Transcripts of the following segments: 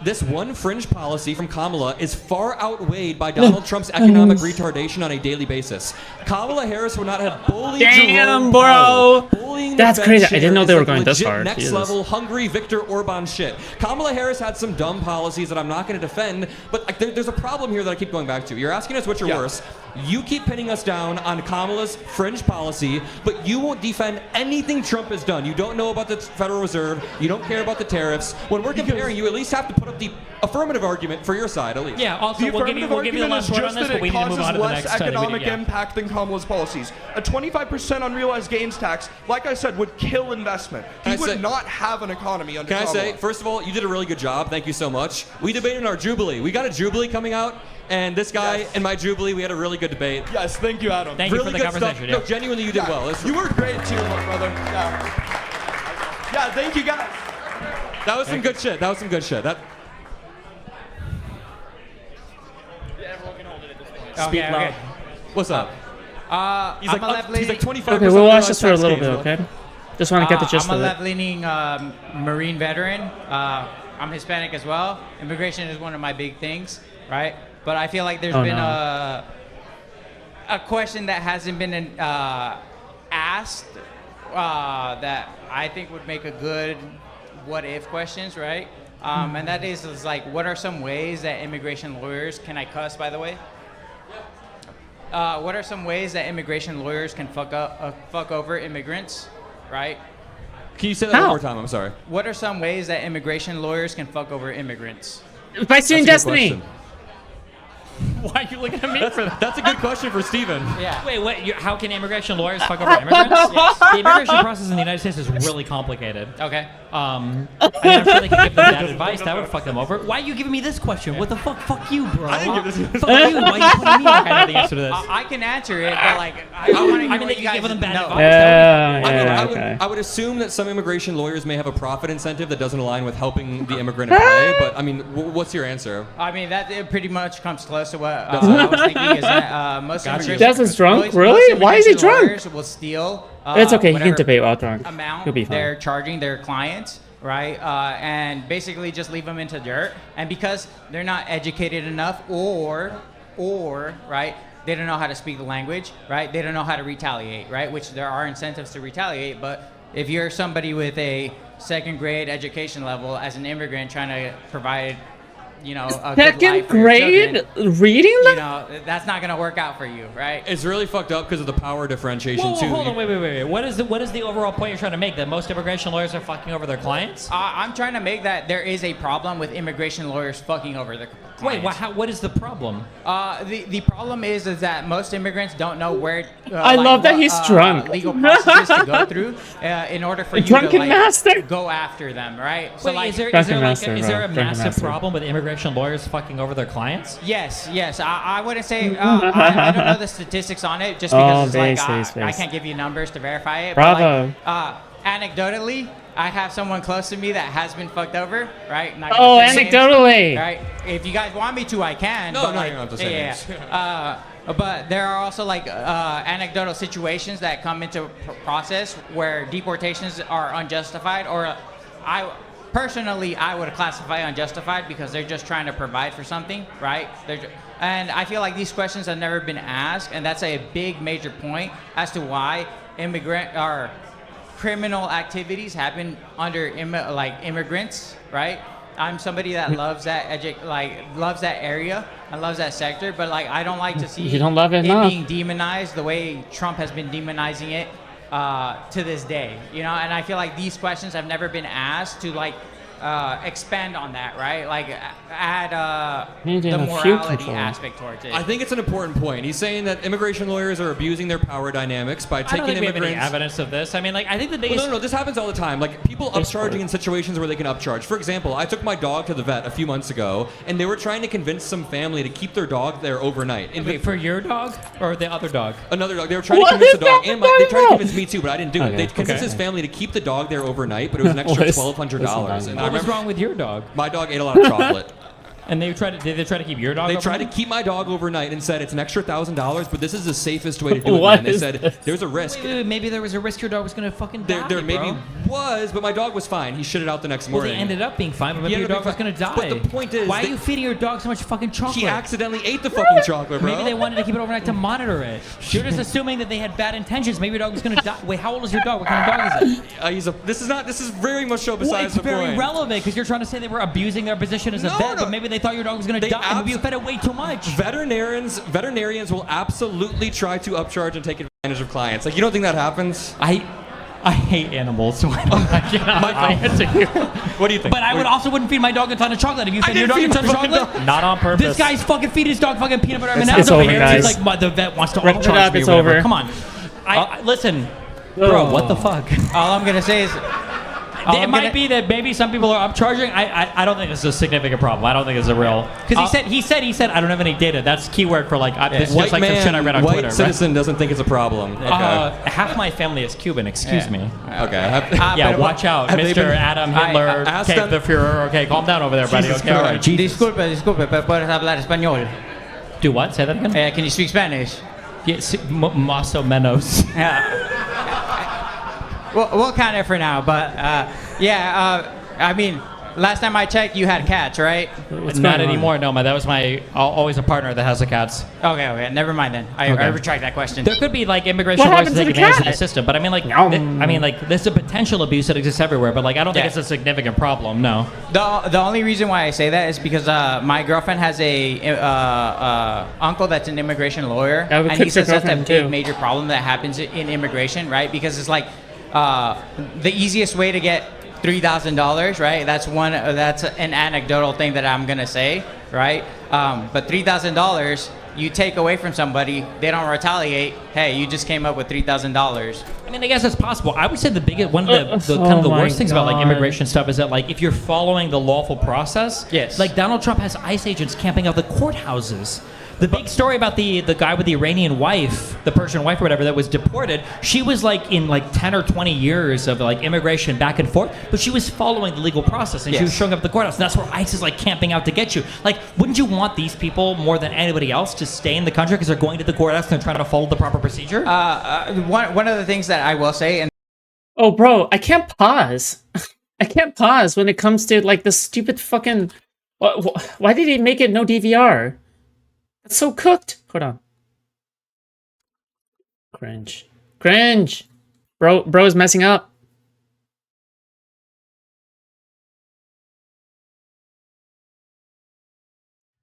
this one fringe policy from Kamala is far outweighed by Donald Trump's economic retardation on a daily basis. Kamala Harris would not have bullied Damn, Jerome bro. Bullying That's the crazy. Fed I didn't know chair they is were going this legit far. Next Jesus. level, hungry Viktor Orban shit. Kamala Harris had some dumb policies that I'm not going to defend, but like, there's a problem here that I keep going back to. You're asking us which are worse. You keep pinning us down on Kamala's fringe policy, but you won't defend anything Trump has done. You don't know about the Federal Reserve. You don't care about the tariffs. When we're comparing, you at least have to put up the affirmative argument for your side, at least. Yeah, also, we'll give you the last word on this, but we need to move on to the next economic impact than Kamala's policies. A 25% unrealized gains tax, like I said, would kill investment. He would not have an economy under Kamala. Can I say, first of all, you did a really good job. Thank you so much. We debated our Jubilee. We got a Jubilee coming out, and this guy and my Jubilee, we had a really good debate. Yes, thank you, Adam. Thank really you for the good conversation. Stuff. No, genuinely, you did well. You were great too, my brother. Yeah, thank you guys. That was some good shit. That was some good shit. Everyone can hold it at this point. Speak loud. What's up? He's like 25%. Okay, we'll watch this for a little bit, okay? Just want to get the gist I'm of a it. left-leaning Marine veteran. I'm Hispanic as well. Immigration is one of my big things, right? But I feel like there's been a question that hasn't been asked that I think would make a good what-if questions, right? And that is like, what are some ways that immigration lawyers, can I cuss, by the way? What are some ways that immigration lawyers can fuck over immigrants, right? Can you say that one more time? I'm sorry. What are some ways that immigration lawyers can fuck over immigrants? By suing Destiny. Why are you looking at me for that? That's a good question for Steven. Yeah. Wait, how can immigration lawyers fuck over immigrants? Yes. The immigration process in the United States is really complicated. Okay. I mean, I'm sure they could give them bad advice. That would fuck them over. Why are you giving me this question? What the fuck? Fuck you, bro. I didn't give this. Fuck you. Why are you putting me like I know the answer to this? I can answer it, but like, I want to hear what you guys give them bad know. advice. I would assume that some immigration lawyers may have a profit incentive that doesn't align with helping the immigrant apply, but I mean, what's your answer? I mean, that it pretty much comes close to what I was thinking is that most immigration... Desmond's drunk? Really? Why is he drunk? Will steal It's okay, he can debate while drunk. amount He'll be fine. they're charging their clients, right? And basically just leave them into dirt. And because they're not educated enough or right, they don't know how to speak the language, right? They don't know how to retaliate, right? Which there are incentives to retaliate, but if you're somebody with a second grade education level as an immigrant trying to provide, you know, a good life for your children, reading you know, that's not gonna work out for you, right? It's really fucked up because of the power differentiation Whoa, too. hold on, wait. What is the overall point you're trying to make? That most immigration lawyers are fucking over their clients? I'm trying to make that there is a problem with immigration lawyers fucking over their clients. Wait, what is the problem? The problem is that most immigrants don't know where. I love that he's drunk. Legal processes to go through in order for you to like, go after them, right? So Wait, like, is there a massive problem with immigration lawyers fucking over their clients? Yes. I wouldn't say. I don't know the statistics on it, just because it's like I can't give you numbers to verify it. Bravo. But like, anecdotally, I have someone close to me that has been fucked over, right? Not Oh, gonna say names, anecdotally. right? If you guys want me to, I can. No, but you like, don't have to say names. But there are also like anecdotal situations that come into process where deportations are unjustified, or I would classify unjustified because they're just trying to provide for something, right? And I feel like these questions have never been asked, and that's a big major point as to why criminal activities happen under immigrants, right? I'm somebody that loves that loves that area and loves that sector, but like I don't like to see You don't love it it enough. being demonized the way Trump has been demonizing it to this day, you know. And I feel like these questions have never been asked to like expand on that, right? Like add the morality aspect towards it. I think it's an important point. He's saying that immigration lawyers are abusing their power dynamics by taking I don't think immigrants. we have any evidence of this. I mean, like, I think the biggest... No, this happens all the time. Like, people upcharging in situations where they can upcharge. For example, I took my dog to the vet a few months ago, and they were trying to convince some family to keep their dog there overnight. Wait, for your dog or the other dog? Another dog. They were trying to convince the dog, and they tried to convince me too, but I didn't do it. They convinced his family to keep the dog there overnight, but it was an extra $1,200. And What was wrong with your dog? My dog ate a lot of chocolate. And did they try to keep your dog They overnight? tried to keep my dog overnight and said it's an extra $1,000, but this is the safest way to do it. Man. They said there's a risk. Wait, maybe there was a risk your dog was going to fucking die, There may be was, but my dog was fine. He shit it out the next Well, morning. they ended up being fine, but maybe He your ended dog up was being gonna die. But the point is, why are you feeding your dog so much fucking chocolate? he accidentally ate the fucking chocolate, bro. Maybe they wanted to keep it overnight to monitor it. You're just assuming that they had bad intentions. Maybe your dog was gonna die. Wait, how old is your dog? What kind of dog is it? This is very much so Well, besides it's the very point. relevant because you're trying to say they were abusing their position as a No, vet, no. but maybe they thought your dog was gonna die. Maybe you fed it way too much. Veterinarians will absolutely try to upcharge and take advantage of clients. Like, you don't think that happens? I hate animals, so I cannot answer you. What do you think? But I wouldn't feed my dog a ton of chocolate. If you fed your dog a ton of chocolate, Not on purpose. this guy's fucking feeding his dog fucking peanut butter It's M&Ms over over, here. guys. He's like, the vet wants to Wrap it upcharge up, me. it's or whatever. over. Come on. Listen, bro, what the fuck? All I'm gonna say is, It might be that maybe some people are upcharging. I don't think this is a significant problem. I don't think it's a real. Because he said I don't have any data. That's keyword for like this is White just like man, some shit I read on white Twitter. citizen doesn't think it's a problem. Okay. Half my family is Cuban. Excuse me. Okay. Yeah, watch out, have they Mr. been- Adam Hitler, ask okay, them- the Führer. Okay, calm down over there, buddy. Jesus Okay, all right. Christ. disculpe, pero puedes hablar español. Do what? Say that again. Can you speak Spanish? Yes, más o menos. Yeah. We'll count it for now, but I mean, last time I checked, you had cats, right? It's not anymore. No, that was my always a partner that has the cats. Okay, never mind then. I retract that question. There could be like immigration What laws happened to to take the advantage of cat? the system, but I mean, like, there's a potential abuse that exists everywhere, but like, I don't think Yeah. it's a significant problem. No. The only reason why I say that is because my girlfriend has a uncle that's an immigration lawyer, I would and he fix your says that's a girlfriend, big too. major problem that happens in immigration, right? Because it's like the easiest way to get $3,000, right? That's an anecdotal thing that I'm gonna say, right? But $3,000 you take away from somebody, they don't retaliate. Hey, you just came up with $3,000. I mean, I guess it's possible. I would say one of the kind of the Oh worst my things about like God. immigration stuff is that like if you're following the lawful process, Yes. like Donald Trump has ICE agents camping out the courthouses. The big story about the guy with the Iranian wife, the Persian wife or whatever that was deported, she was like in like 10 or 20 years of like immigration back and forth, but she was following the legal process and she was Yes. showing up at the courthouse. And that's where ICE is like camping out to get you. Like, wouldn't you want these people more than anybody else to stay in the country because they're going to the courthouse and they're trying to follow the proper procedure? One of the things that I will say, and Oh, bro, I can't pause. I can't pause when it comes to like this stupid fucking. Why did he make it no DVR? That's so cooked. Hold on. Cringe. Bro is messing up.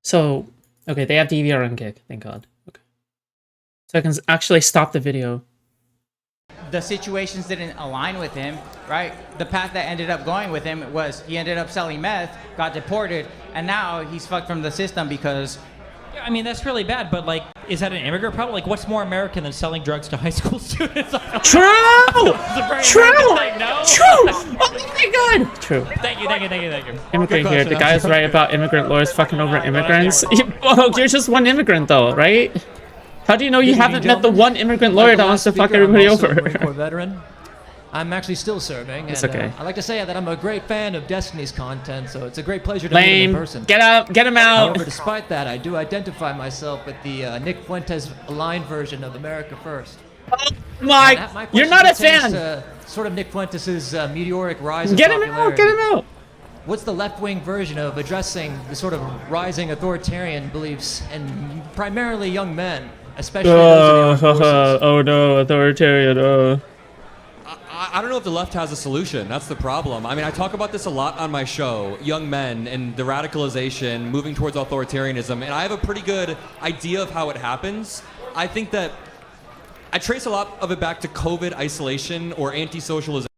So, okay, they have DVR on Gig. Thank God. Okay. So I can actually stop the video. the situations didn't align with him, right? The path that ended up going with him was he ended up selling meth, got deported, and now he's fucked from the system because Yeah, I mean, that's really bad, but like, is that an immigrant problem? Like, what's more American than selling drugs to high school students? True! It's a very True! American thing, no? True! Oh my god! True. Thank you. Immigrant here. question, The guy is right about immigrant lawyers fucking over immigrants. Oh, you're just one immigrant though, right? How do you know you haven't met the one immigrant lawyer that wants to fuck everybody over? Veteran. I'm actually still serving. It's and, okay. I like to say that I'm a great fan of Destiny's content, so it's a great pleasure to meet him in Lame. person. Get out. Get him out. However, despite that, I do identify myself with the Nick Fuentes aligned version of America First. Mike, And my you're question not a pertains fan. to sort of Nick Fuentes' meteoric rise in Get him popularity. out. Get him out. What's the left-wing version of addressing the sort of rising authoritarian beliefs and primarily young men, especially those in the armed forces? Oh no, authoritarian. I don't know if the left has a solution. That's the problem. I mean, I talk about this a lot on my show, young men and the radicalization, moving towards authoritarianism, and I have a pretty good idea of how it happens. I think that I trace a lot of it back to COVID isolation or anti-socialization.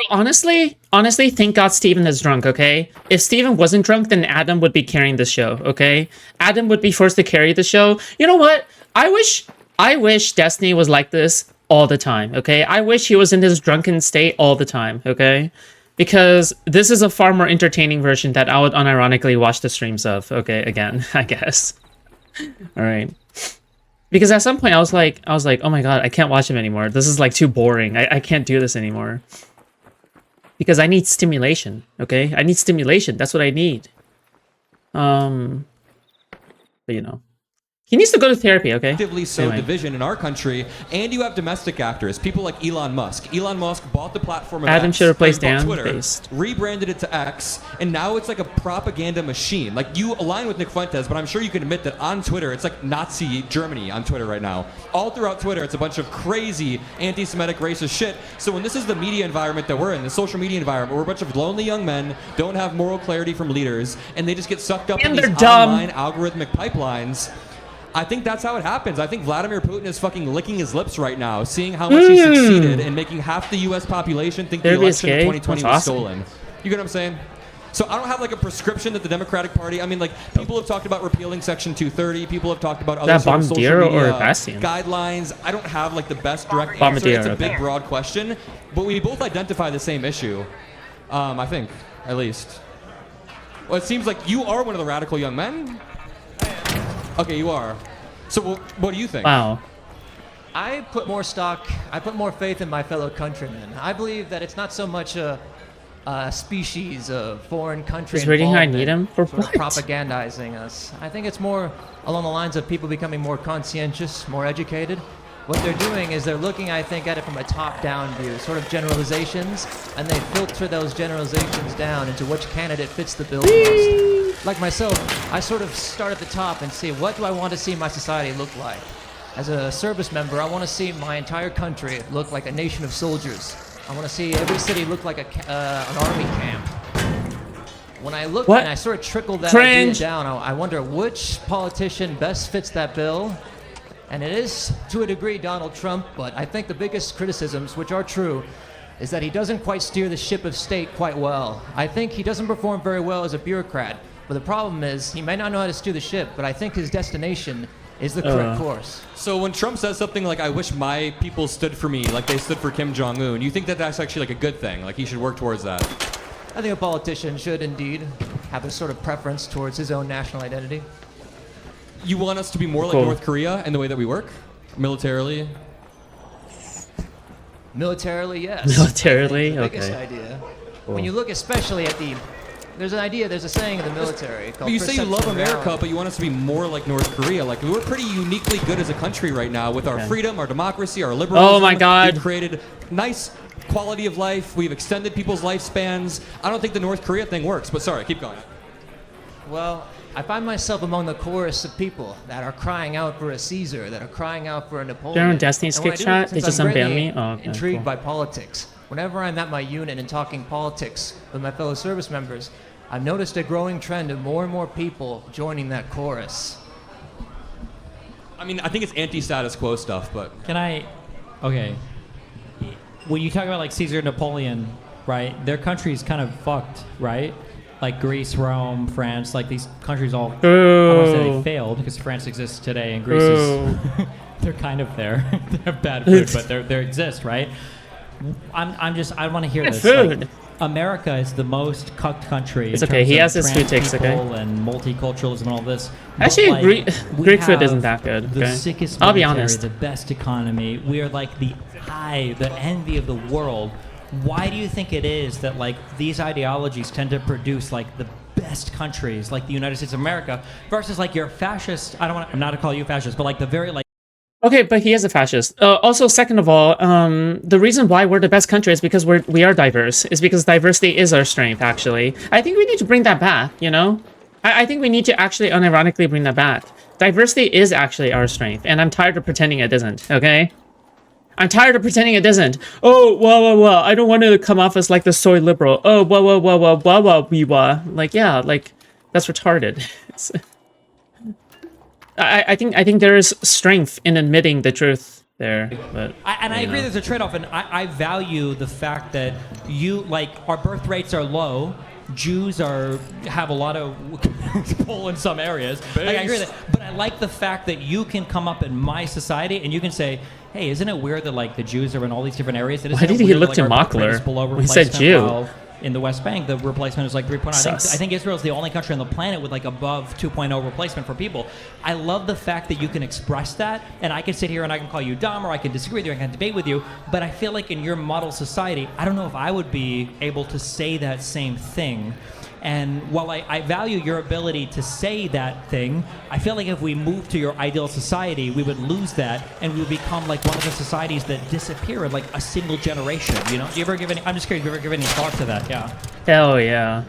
Honestly, thank God Steven is drunk, okay? If Steven wasn't drunk, then Adam would be carrying the show, okay? Adam would be forced to carry the show. You know what? I wish Destiny was like this all the time, okay? I wish he was in this drunken state all the time, okay? Because this is a far more entertaining version that I would unironically watch the streams of, okay? Again, I guess. All right. Because at some point I was like, oh my God, I can't watch him anymore. This is like too boring. I can't do this anymore. Because I need stimulation, okay? I need stimulation. That's what I need. But you know, He needs to go to therapy, okay? Actively sow division in our country, and you have domestic actors, people like Elon Musk. Elon Musk bought the platform of Adam X, should replace bought Dan Twitter, based. rebranded it to X, and now it's like a propaganda machine. Like, you align with Nick Fuentes, but I'm sure you can admit that on Twitter, it's like Nazi Germany on Twitter right now. All throughout Twitter, it's a bunch of crazy anti-Semitic racist shit. So when this is the media environment that we're in, the social media environment, we're a bunch of lonely young men, don't have moral clarity from leaders, and they just get sucked up in these online algorithmic pipelines. I think that's how it happens. I think Vladimir Putin is fucking licking his lips right now, seeing how much he succeeded in making half the U.S. population think the election of 2020 was stolen. You get what I'm saying? So I don't have like a prescription that the Democratic Party. I mean, like, people have talked about repealing Section 230. People have talked about other sort of social media guidelines. I don't have like the best direct answer. It's a big, broad question, but we both identify the same issue. I think, at least. Well, it seems like you are one of the radical young men. Okay, you are. So what do you think? Wow. I put more faith in my fellow countrymen. I believe that it's not so much a species of foreign country Is reading how I need him for sort of propagandizing us. I think it's more along the lines of people becoming more conscientious, more educated. What they're doing is they're looking, I think, at it from a top-down view, sort of generalizations, and they filter those generalizations down into which candidate fits the bill most. Like myself, I sort of start at the top and see, what do I want to see my society look like? As a service member, I want to see my entire country look like a nation of soldiers. I want to see every city look like an army camp. When I look and I sort of trickle that idea down, I wonder which politician best fits that bill. And it is, to a degree, Donald Trump, but I think the biggest criticisms, which are true, is that he doesn't quite steer the ship of state quite well. I think he doesn't perform very well as a bureaucrat, but the problem is he may not know how to steer the ship, but I think his destination is the correct course. So when Trump says something like, I wish my people stood for me like they stood for Kim Jong-un, you think that that's actually like a good thing? Like, he should work towards that? I think a politician should indeed have a sort of preference towards his own national identity. You want us to be more like North Korea in the way that we work? Militarily? Militarily, yes. Militarily? The biggest idea. Cool. When you look especially at there's a saying in the military called you say you love America, but you want us to be more like North Korea. Like, we're pretty uniquely good as a country right now with our freedom, our democracy, our liberalism. Oh my God. We've created nice quality of life. We've extended people's lifespans. I don't think the North Korea thing works, but sorry, keep going. Well, I find myself among the chorus of people that are crying out for a Caesar, that are crying out for a Napoleon. They're on Destiny's Kick Chat? They just unbanned me? Oh, okay, intrigued by politics. Whenever I'm at my unit and talking politics with my fellow service members, I've noticed a growing trend of more and more people joining that chorus. I mean, I think it's anti-status quo stuff, but... Okay. When you talk about like Caesar and Napoleon, right, their country's kind of fucked, right? Like Greece, Rome, France, like these countries all, I don't say they failed because France exists today and Greece is, they're kind of there. They have bad food, but they exist, right? I want to hear this. Like, America is the most cucked country. It's okay. He has his food takes, okay? And multiculturalism and all this. Actually, like, Greek food isn't that good. Okay? The sickest I'll be military, honest. the best economy. We are like the envy of the world. Why do you think it is that like these ideologies tend to produce like the best countries, like the United States of America, versus like your fascist? I'm not to call you fascist, but like the very like. Okay, but he is a fascist. Also, second of all, the reason why we're the best country is because we are diverse. Is because diversity is our strength. Actually, I think we need to bring that back. You know, I think we need to actually unironically bring that back. Diversity is actually our strength, and I'm tired of pretending it isn't. Okay. I'm tired of pretending it doesn't. Oh, well. I don't want to come off as like the soy liberal. Oh, well. Like, yeah, like that's retarded. I think there is strength in admitting the truth there. But I agree there's a trade-off, and I value the fact that our birth rates are low. Jews have a lot of pull in some areas. Like, I agree with that, but I like the fact that you can come up in my society and you can say, "Hey, isn't it weird that like the Jews are in all these different areas?" Why did he look to Mockler? He said Jew. In the West Bank, the replacement is like 3.0. I think Israel is the only country on the planet with like above 2.0 replacement for people. I love the fact that you can express that, and I can sit here and I can call you dumb, or I can disagree with you, I can debate with you, but I feel like in your model society, I don't know if I would be able to say that same thing. And while I value your ability to say that thing, I feel like if we move to your ideal society, we would lose that, and we would become like one of the societies that disappear in like a single generation. You know? Do you ever give any? I'm just curious. Do you ever give any thought to that? Yeah. Hell yeah.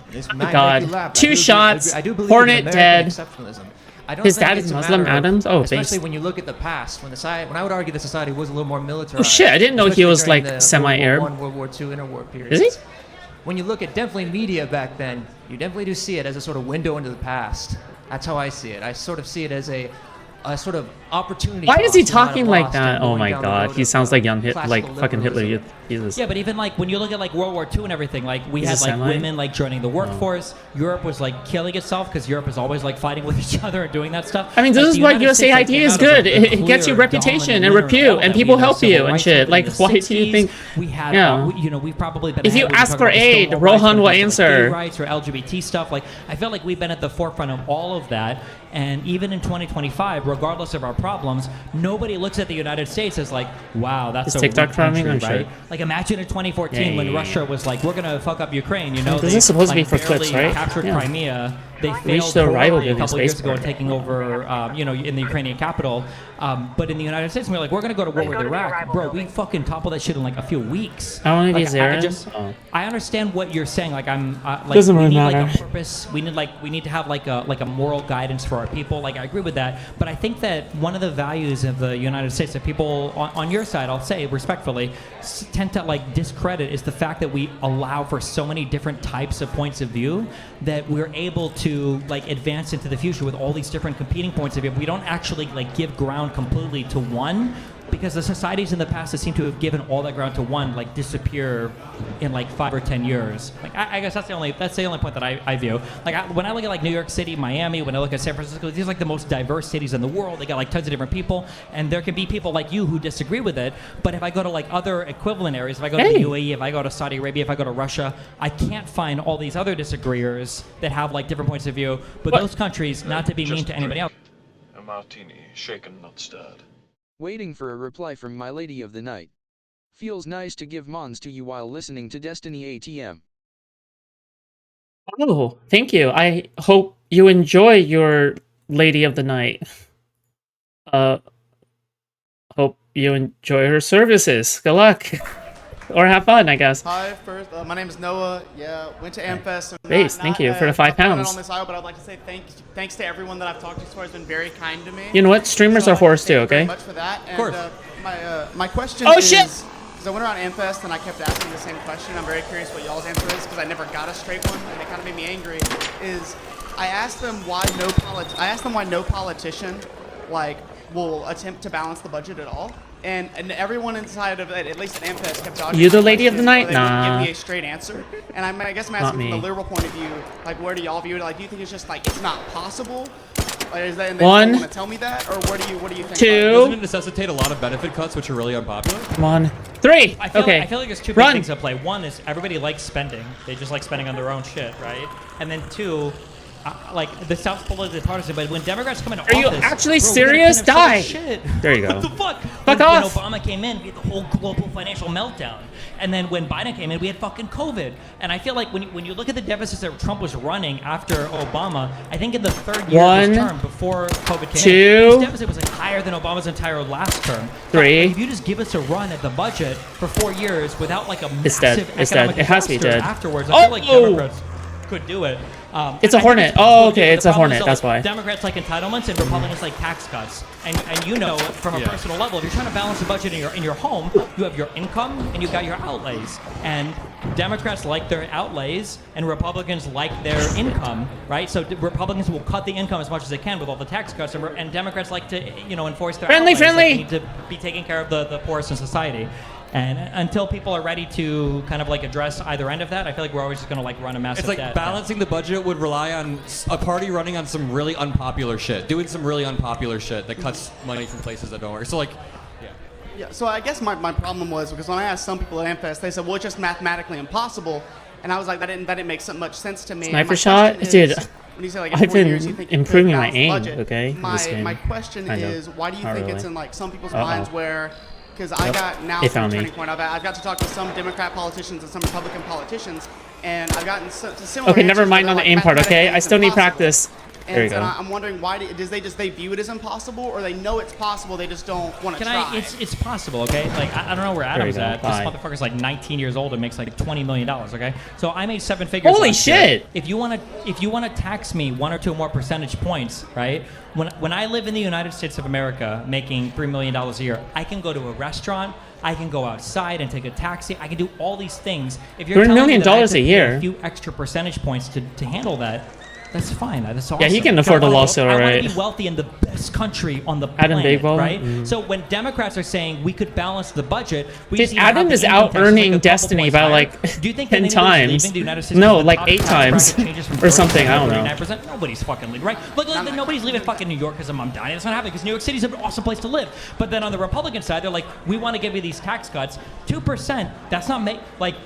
God. 2 shots. I do believe Hornet in dead. exceptionalism. I don't His think dad it's is a Muslim, matter of- Adams? Oh, especially based. when you look at the past, when I would argue the society was a little more militarized. Oh shit, I didn't know he especially was during like the semi-Arab. World War I, World War II interwar periods. Is he? When you look at definitely media back then, you definitely do see it as a sort of window into the past. That's how I see it. I sort of see it as a sort of opportunity. Why is he cost we might have talking like lost that? in Oh going my down the god, road he of, sounds like young classical like fucking Hitler. liberalism. Jesus. Yeah, but even like when you look at like World War II and everything, like we He's had a like Semite? women like joining the workforce. Europe was like killing itself because Europe is always like fighting with each other and doing that stuff. I mean, this Like, is the why United USA States, like, ID came is out as, good. like, the It gets you clear reputation dominant and winner repute, of all and that. people We had help civil you and rights shit. movement in Like, the why do you 60s. think? We had, Yeah. you know, we've probably been. If you ahead when we ask talk for about the aid, Stonewall rights, Rohan will when it comes to, like, gay answer. rights or LGBT stuff. Like, I feel like we've been at the forefront of all of that. And even in 2025, regardless of our problems, nobody looks at the United States as like, wow, that's Is a TikTok weak trending? country, I'm right? sure. Like, imagine in 2014 when Yeah. Russia was like, we're gonna fuck up Ukraine. You know, This they is supposed to be like, for clips, barely right? captured Yeah. Crimea. They Reached failed their rival horribly a building couple years space ago in port. taking over, you know, in the Ukrainian capital. But in the United States, we're like, we're gonna go to war with Iraq, bro. We fucking toppled that shit in like a few weeks. I don't know if Like, he's there. I understand what you're saying. Like like Doesn't we really need like matter. a purpose. We need to have like a moral guidance for our people. Like I agree with that. But I think that one of the values of the United States that people on your side, I'll say respectfully, tend to like discredit is the fact that we allow for so many different types of points of view that we're able to like advance into the future with all these different competing points of view. We don't actually like give ground completely to one, because the societies in the past that seem to have given all that ground to one like disappear in like 5 or 10 years. Like I guess that's the only point that I view. Like when I look at like New York City, Miami, when I look at San Francisco, these are like the most diverse cities in the world. They got like tons of different people, and there can be people like you who disagree with it. But if I go to like other equivalent areas, if I go to the UAE, if I go to Saudi Arabia, if I go to Russia, I can't find all these other disagreeers that have like different points of view. But those countries, not to be mean to anybody else. A martini, shaken, not stirred. Waiting for a reply from my lady of the night. Feels nice to give mons to you while listening to Destiny ATM. Oh, thank you. I hope you enjoy your Lady of the Night. Hope you enjoy her services. Good luck. Or have fun, I guess. Hi, first, my name is Noah. Yeah, went to Amfest. Base, thank you for the 5 pounds. On this aisle, but I'd like to say thanks to everyone that I've talked to so far. Has been very kind to me. You know what? Streamers So are I'd like whores to too, thank you very okay? much for that. And, course. my question Oh, is, shit! because I went around Amfest and I kept asking the same question. I'm very curious what y'all's answer is because I never got a straight one, and it kind of made me angry. Is I asked them why no politician like will attempt to balance the budget at all. And everyone inside of it, at least at Amfest, kept dodging. You the my lady of the question, night? or they wouldn't Nah. give me a straight answer. And I guess I'm Not asking from me. the liberal point of view, like where do y'all view it? Like, do you think it's just like it's not possible? Like, is that, and they One. don't want to tell me that, or what do you think? Two. Doesn't it necessitate a lot of benefit cuts, which are really unpopular? Come on. 3. I feel Okay. like there's two big Run. things at play. One is everybody likes spending. They just like spending on their own shit, right? And then two, like the South's politically partisan, but when Democrats come into Are you office, actually bro, we serious? gotta clean up so Die. much shit. There you go. What the fuck? Fuck when off. When Obama came in, we had the whole global financial meltdown. And then when Biden came in, we had fucking COVID. And I feel like when you look at the deficits that Trump was running after Obama, I think in the third year of his One. term before COVID came Two. in, his deficit was like higher than Obama's entire last term. 3. If you just give us a run at the budget for 4 years without like a It's dead. massive It's economic dead. It has to be disaster dead. afterwards, I feel like Oh! Democrats could do it. It's a I think Hornet. it's possible Oh, to do okay, it. it's The a problem Hornet, is, that's why. Democrats like entitlements and Republicans like tax cuts. And you know, from a personal level, if you're trying to balance the budget in your home, you have your income and you've got your outlays. And Democrats like their outlays, and Republicans like their income, right? So Republicans will cut the income as much as they can with all the tax cuts, and Democrats like to, enforce their Friendly, outlays. Like, friendly. they need to be taking care of the poorest in society. And until people are ready to kind of like address either end of that, I feel like we're always just going to like run a massive It's like debt. balancing the budget would rely on a party running on some really unpopular shit, doing some really unpopular shit that cuts money from places that don't work. So like, Yeah, so I guess my problem was because when I asked some people at Amfest, they said, well, it's just mathematically impossible. And I was like, that didn't make so much sense to me. Sniper My shot? question is, Dude, when you say, like, in I've 4 been years, you think you could improving my balance the aim, budget, okay, in this game. My question Kind of. is, why do you Not think it's really. in like some people's Uh-oh. minds where, because I got now They from found me. turning point, I've got to talk to some Democrat politicians and some Republican politicians, and I've gotten to similar. Okay, never answers mind where on the they're aim like, part. Okay, mathematically I it's still need impossible. practice. There you And go. I'm wondering why they view it as impossible, or they know it's possible, they just don't want to try. It's possible, okay? Like I don't know where Adam's at. This motherfucker's like 19 years old and makes like $20 million, okay? So I made 7 figures. Holy last year. shit! If you wanna tax me 1 or 2 more percentage points, right? When I live in the United States of America, making $3 million a year, I can go to a restaurant. I can go outside and take a taxi. I can do all these things. If you're $3 million telling me that I have to a pay year. a few extra percentage points to handle that, that's fine. That's awesome. Yeah, he can afford a lawsuit, I want right? to be wealthy in the best country on the Adam planet, Bagwell? right? So when Democrats are saying we could balance the budget, we Dude, just need to have Adam the is income out tax like a earning couple Destiny points by higher. like Do you think 10 that anybody's times. leaving the United States No, because the like top 8 tax times bracket changes from or something. 30% I don't to know. 39%? Nobody's fucking leaving, right? Look, nobody's leaving fucking New York because of Mom dying. That's not happening because New York City's an awesome place to live. But then on the Republican side, they're like, we want to give you these tax cuts. 2%. That's not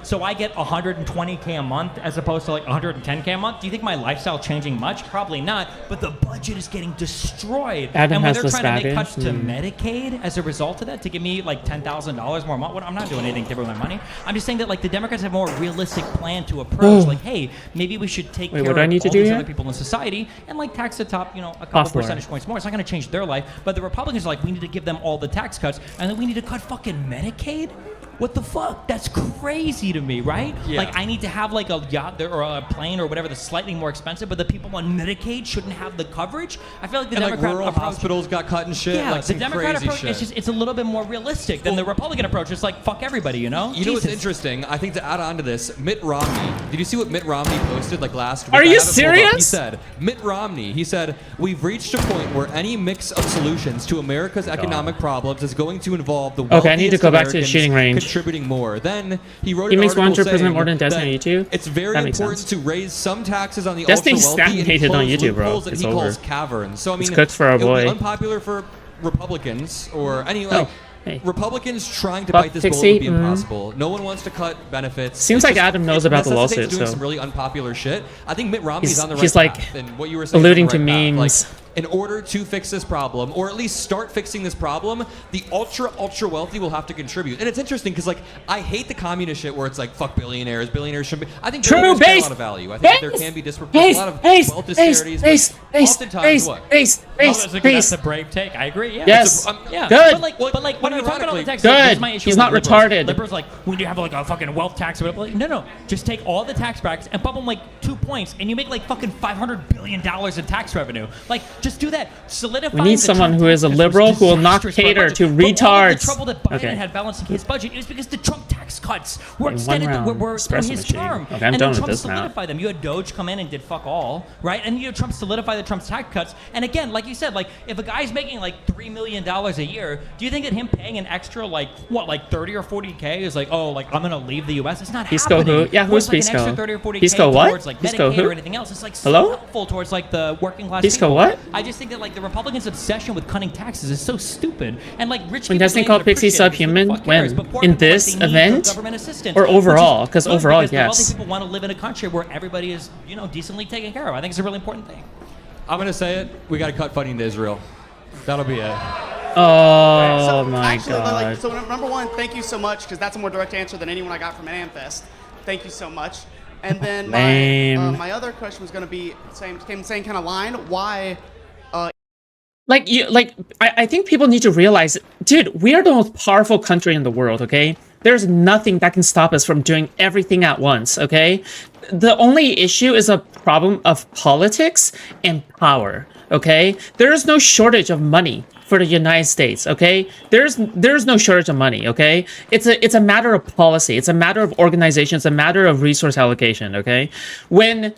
so I get 120K a month as opposed to like 110K a month. Do you think my lifestyle changing much? Probably not. But the budget is getting destroyed. Adam and when has they're this trying to make baggage. cuts to Medicaid as a result of that to give me like $10,000 more a month, I'm not doing anything different with my money. I'm just saying that like the Democrats have a more realistic plan to approach. Like, hey, maybe we should take care what of do I need to all do these here? other people in society and like tax the top, a couple Off floor. percentage points more. It's not going to change their life. But the Republicans are like, we need to give them all the tax cuts, and then we need to cut fucking Medicaid. What the fuck? That's crazy to me, right? Yeah. Like, I need to have like a yacht or a plane or whatever that's slightly more expensive, but the people on Medicaid shouldn't have the coverage. I feel like the And like Democrat rural approach, hospitals got cut and shit. yeah, like the some Democrat crazy approach shit. it's a little bit more realistic than the Republican approach. It's like fuck everybody, You know Jesus. what's interesting? I think to add on to this, Mitt Romney. Did you see what Mitt Romney posted like last week? Are I you have it pulled up. He serious? said, Mitt Romney, he said, we've reached a point where any mix of solutions to America's economic problems is going to involve the wealthiest Okay, I need to go back to the Americans shooting range. contributing more. Then he wrote He an makes article 100% saying more than Destiny that 2? It's very That makes important sense. to raise some taxes on the Destiny's ultra-wealthy and stagnated on close YouTube, bro. loopholes that It's he calls over. caverns. So I mean, cooked for our it would be boy. unpopular for Republicans or any like hey. Republicans trying to Fuck bite this bullet Pixie, would be impossible. No one wants to cut benefits. Seems It's like Adam knows about the necessitates lawsuit, doing so- some really unpopular shit. I think Mitt Romney's He's- on the right he's, like, path. And what you were saying, alluding on the to right path. memes. Like, in order to fix this problem, or at least start fixing this problem, the ultra wealthy will have to contribute. And it's interesting because like I hate the communist shit where it's like fuck billionaires. Billionaires shouldn't be. I think True, billionaires carry a base, lot of value. I think that there can be a lot of wealth disparities. but oftentimes what? That's a brave take. I agree. Yeah. Yes. Yeah. Good. But like when you're talking about the tax, Good. here's my issue He's with not liberals. retarded. Liberals like when you have like a fucking wealth tax. Like, no. Just take all the tax brackets and bump them like 2 points, and you make like fucking $500 billion in tax revenue. Like, just do that. Solidify. We need the someone Trump who is a tax cuts liberal was who will not disastrous for our cater budget. to But all of retards. the trouble that Biden Okay. had balancing his budget, it was because the Trump tax cuts were In extended. one round, Were espresso in his machine. term. Okay, I'm and done then with Trump this now. solidified them. You had Doge come in and did fuck all, right? And you had Trump solidify the Trump's tax cuts. And again, like you said, like if a guy's making like $3 million a year, do you think that him paying an extra like 30 or 40K is like, oh, like I'm gonna leave the U.S.? It's not Pisco happening. who? Yeah, Or it's who's like Pisco? an extra 30 or 40K Pisco what? towards like Pisco Medicaid who? or anything else. It's like Hello? so helpful towards like the working class. Pisco people. what? I just think that like the Republicans' obsession with cutting taxes is so stupid. And like rich When people Destiny don't called even Pixie appreciate it because who the subhuman? fuck cares? When? But poor In people, like, this they need event? government assistance. Or Which is overall? 'Cause good overall, because the wealthy yes. people want to live in a country where everybody is, decently taken care of. I think it's a really important thing. I'm gonna say it. We got to cut funding to Israel. That'll be it. Oh So, my actually, god. so number one, thank you so much, because that's a more direct answer than anyone I got from an Amfest. Thank you so much. And then my other question was going to be same kind of line. Why? I think people need to realize, dude, we are the most powerful country in the world, okay? There's nothing that can stop us from doing everything at once, okay? The only issue is a problem of politics and power, okay? There is no shortage of money for the United States, okay? There's no shortage of money, okay? It's a matter of policy. It's a matter of organization. It's a matter of resource allocation, okay? When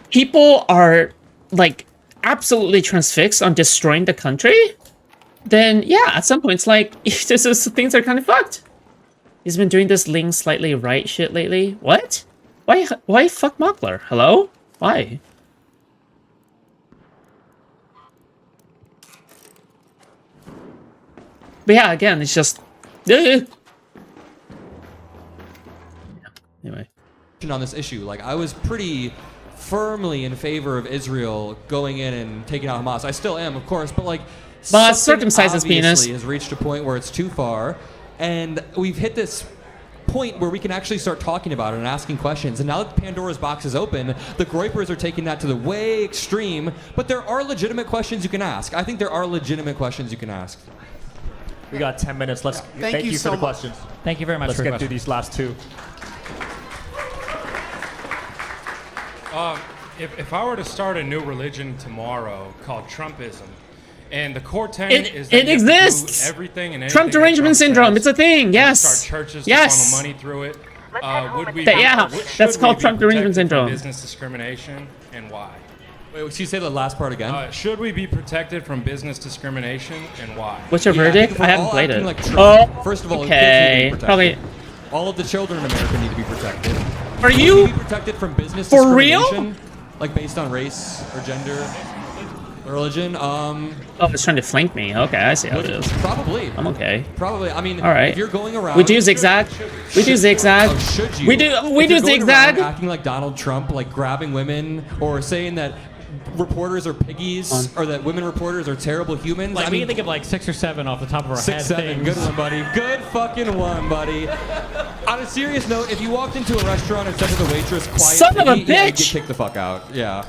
people are, like, absolutely transfixed on destroying the country, then yeah, at some point it's like things are kind of fucked. He's been doing this lean slightly right shit lately. What? Why fuck Mockler? Hello? Why? But yeah, again, it's just anyway. On this issue, like I was pretty firmly in favor of Israel going in and taking out Hamas. I still am, of course, but like But something circumcise his penis. obviously has reached a point where it's too far, and we've hit this point where we can actually start talking about it and asking questions. And now that Pandora's box is open, the Groypers are taking that to the way extreme. But there are legitimate questions you can ask. I think there are legitimate questions you can ask. We got 10 minutes. Let's Thank you for so the much. questions. Thank you very much. Let's for get your through question. these last two. If I were to start a new religion tomorrow called Trumpism, and the core tenet is that It you have to do exists. everything and Trump anything that derangement Trump syndrome. says, It's a thing. and Yes. Start churches Yes. to funnel money through it. Would we? Yeah, should that's we called be Trump derangement protected from syndrome. Business discrimination, and why? Wait, would you say the last part again? Should we be protected from business discrimination, and why? What's your Yeah, I think verdict? if I we're haven't all played acting it. like Trump, Oh, first of all, okay. kids need to be Probably. protected. All of the children in America need to be protected. Are Should you we be protected from business for real? discrimination, like based on race or gender, or religion? Oh, it's trying to flank me. Okay, I see how it is. Probably. I'm okay. Probably. I mean, All right. if you're going around, We do zigzag. We do zigzag. Oh, should you? We do If you're going zigzag. around acting like Donald Trump, like grabbing women, or saying that reporters are piggies, or that women reporters are terrible humans. Like, I we mean, can think of like 6 or 7 off the top of our head. 6, 7. Good one, buddy. Good fucking one, buddy. On a serious note, if you walked into a restaurant and said to the waitress, "Quiet, Son of a piggy," yeah, you'd bitch! get kicked the fuck out. Yeah.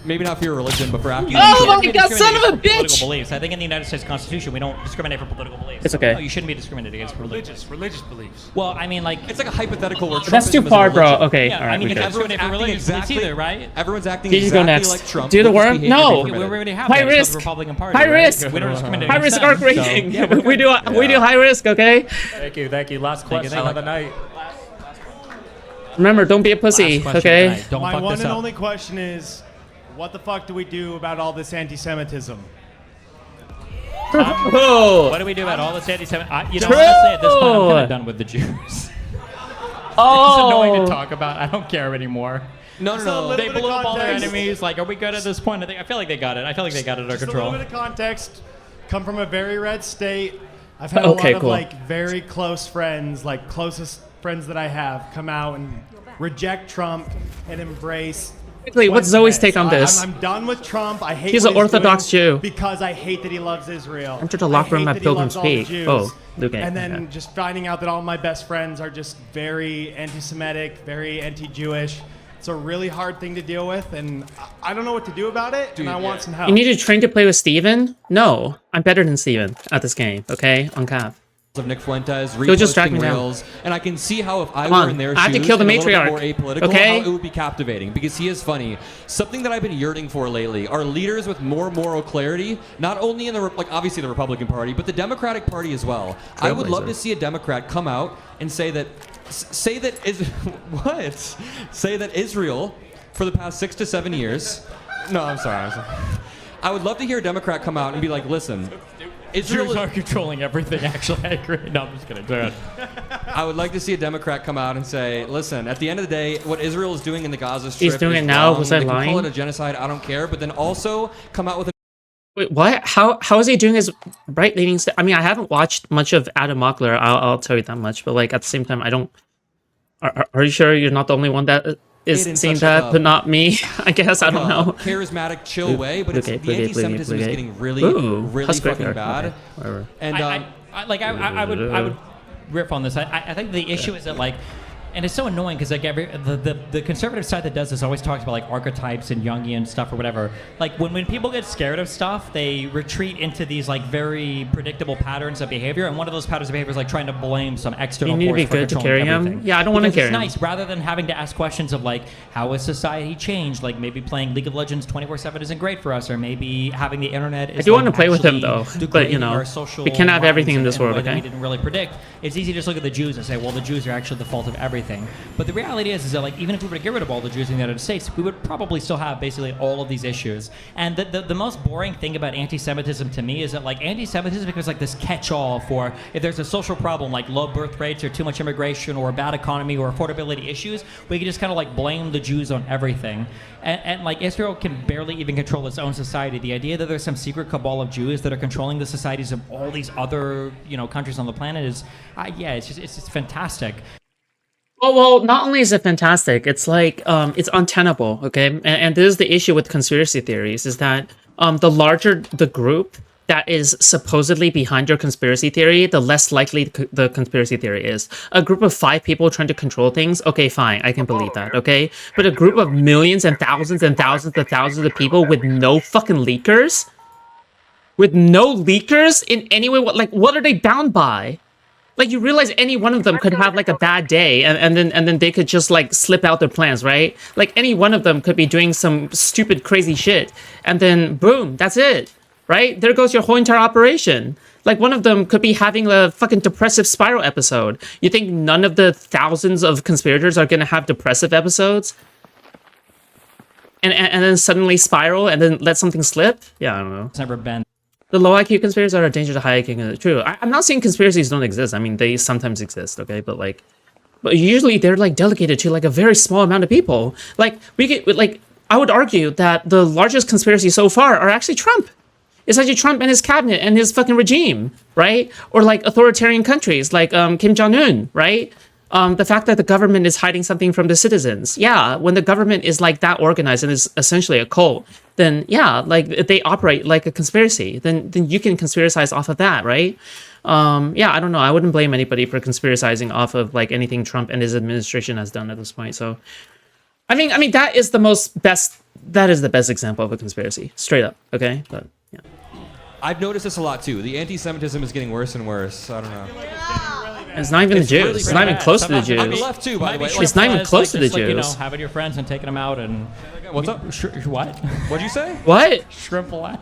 Maybe not for your religion, but for acting. Oh my God, son of a Political bitch! beliefs. I think in the United States Constitution we don't discriminate for political beliefs. It's okay. No, you shouldn't be discriminated against for religion. Religious beliefs. Well, I mean, like, It's like a hypothetical where That's too Trumpism is a far, bro. religion. Okay, yeah, all right. I mean, we you good. can't discriminate for Acting religious beliefs exactly- either, right? Everyone's acting Did you go exactly next? like Trump. Do the whose worm? behavior No. they We permitted. already have High that. It's risk. the Republican Party. High right? risk. We don't discriminate High against risk arc them. rating. So, yeah, we do high risk, okay? Thank you. Last Thank you, question thank of the night. Remember, don't be a pussy, Last question okay? tonight. Don't My fuck one this and up. only question is, what the fuck do we do about all this anti-Semitism? Oh. What do we do about all this anti-Semitism? You know, True. honestly, at this point, I'm kind of done with the Jews. It's annoying to talk about. I don't care anymore. No, Just a little They bit of blew up all their context. enemies. Like, are we good at this point? I feel like they got it. I feel like they got it under Just a control. little bit of context. Come from a very red state. I've had Okay, a lot cool. of like very close friends, like closest friends that I have, come out and reject Trump and embrace. Quickly, what's Zoe's take on So this? I'm done with Trump. I hate. He's what an Orthodox doing Jew. because I hate that he loves Israel. Enter the locker I room hate at that he Pilgrim's loves all the Peak. Jews. Oh, okay, And then okay. just finding out that all my best friends are just very anti-Semitic, very anti-Jewish. It's a really hard thing to deal with, and I don't know what to do about it. And I want some help. You need to train to play with Steven? No, I'm better than Steven at this game, okay? On cap. Of Nick Fuentes, He'll just track reposting me down. reels, and I can see how if I Come were on, in their I have to shoes kill the and a little bit matriarch, more apolitical, okay? how it would be captivating because he is funny. Something that I've been yearning for lately are leaders with more moral clarity, not only in the like obviously the Republican Party, but the Democratic Party as well. I would love to see a Democrat come out and say that Israel for the past 6 to 7 years. No, I'm sorry. I would love to hear a Democrat come out and be like, listen. Israel Jews are controlling everything, actually. I agree. No, I'm just kidding. Go ahead. I would like to see a Democrat come out and say, listen, at the end of the day, what Israel is doing in the Gaza Strip He's doing is it now? wrong. Was I They can lying? call it a genocide, I don't care, but then also come out with a Wait, what? How is he doing his right-leaning I mean, I haven't watched much of Adam Mockler, I'll tell you that much, but like at the same time, I don't... Are you sure you're not the only one that is in seeing such that, a- but not me? I guess, I don't know. charismatic, chill way, but it's, Okay, the anti-Semitism is getting really, really Husker fucking Bear. bad. Okay, whatever. And I would riff on this. I think the issue is that like, and it's so annoying because like the conservative side that does this always talks about like archetypes and Jungian stuff or whatever. Like when people get scared of stuff, they retreat into these like very predictable patterns of behavior, and one of those patterns of behavior is like trying to blame some external You need to force be for good to controlling carry him? everything. Yeah, I don't wanna Because carry it's him. nice rather than having to ask questions of like how has society changed? Like maybe playing League of Legends 24/7 isn't great for us, or maybe having the internet. Is I do like want to play with him actually though, but you degrading know, our social we can't have lines everything in this a way world, that okay? we didn't really predict. It's easy to just look at the Jews and say, well, the Jews are actually the fault of everything. But the reality is that like even if we were to get rid of all the Jews in the United States, we would probably still have basically all of these issues. And the most boring thing about anti-Semitism to me is that like anti-Semitism becomes like this catch-all for if there's a social problem like low birth rates or too much immigration or a bad economy or affordability issues, we can just kind of like blame the Jews on everything. And like Israel can barely even control its own society. The idea that there's some secret cabal of Jews that are controlling the societies of all these other countries on the planet is, it's just fantastic. Well, not only is it fantastic, it's like it's untenable, okay? And this is the issue with conspiracy theories is that the larger the group, that is supposedly behind your conspiracy theory, the less likely the conspiracy theory is. A group of 5 people trying to control things, okay, fine, I can believe that, okay? But a group of millions and thousands of people with no fucking leakers? With no leakers in any way, what are they bound by? Like, you realize any one of them could have, like, a bad day, and then they could just, like, slip out their plans, right? Like, any one of them could be doing some stupid, crazy shit, and then, boom, that's it, right? There goes your whole entire operation. Like, one of them could be having a fucking depressive spiral episode. You think none of the thousands of conspirators are gonna have depressive episodes? And then suddenly spiral, and then let something slip? Yeah, I don't know. It's never been. The low IQ conspiracies are a danger to high IQ. True. I'm not saying conspiracies don't exist. I mean, they sometimes exist, okay? But usually they're like delegated to like a very small amount of people. Like I would argue that the largest conspiracy so far are actually Trump. It's actually Trump and his cabinet and his fucking regime, right? Or like authoritarian countries like Kim Jong-un, right? The fact that the government is hiding something from the citizens. Yeah, when the government is like that organized and is essentially a cult, then yeah, like they operate like a conspiracy. Then you can conspiracize off of that, right? Yeah, I don't know. I wouldn't blame anybody for conspiracizing off of like anything Trump and his administration has done at this point. So, I mean that is the best example of a conspiracy, straight up. Okay, but yeah. I've noticed this a lot too. The anti-Semitism is getting worse and worse. I don't know. It's not even the Jews. Really it's not even close to the Jews. On the left too, by the way. It's not even close to the Jews. Like, you know, having your friends and taking them out and. What's up? What? What'd you say? What? Shrimp ass.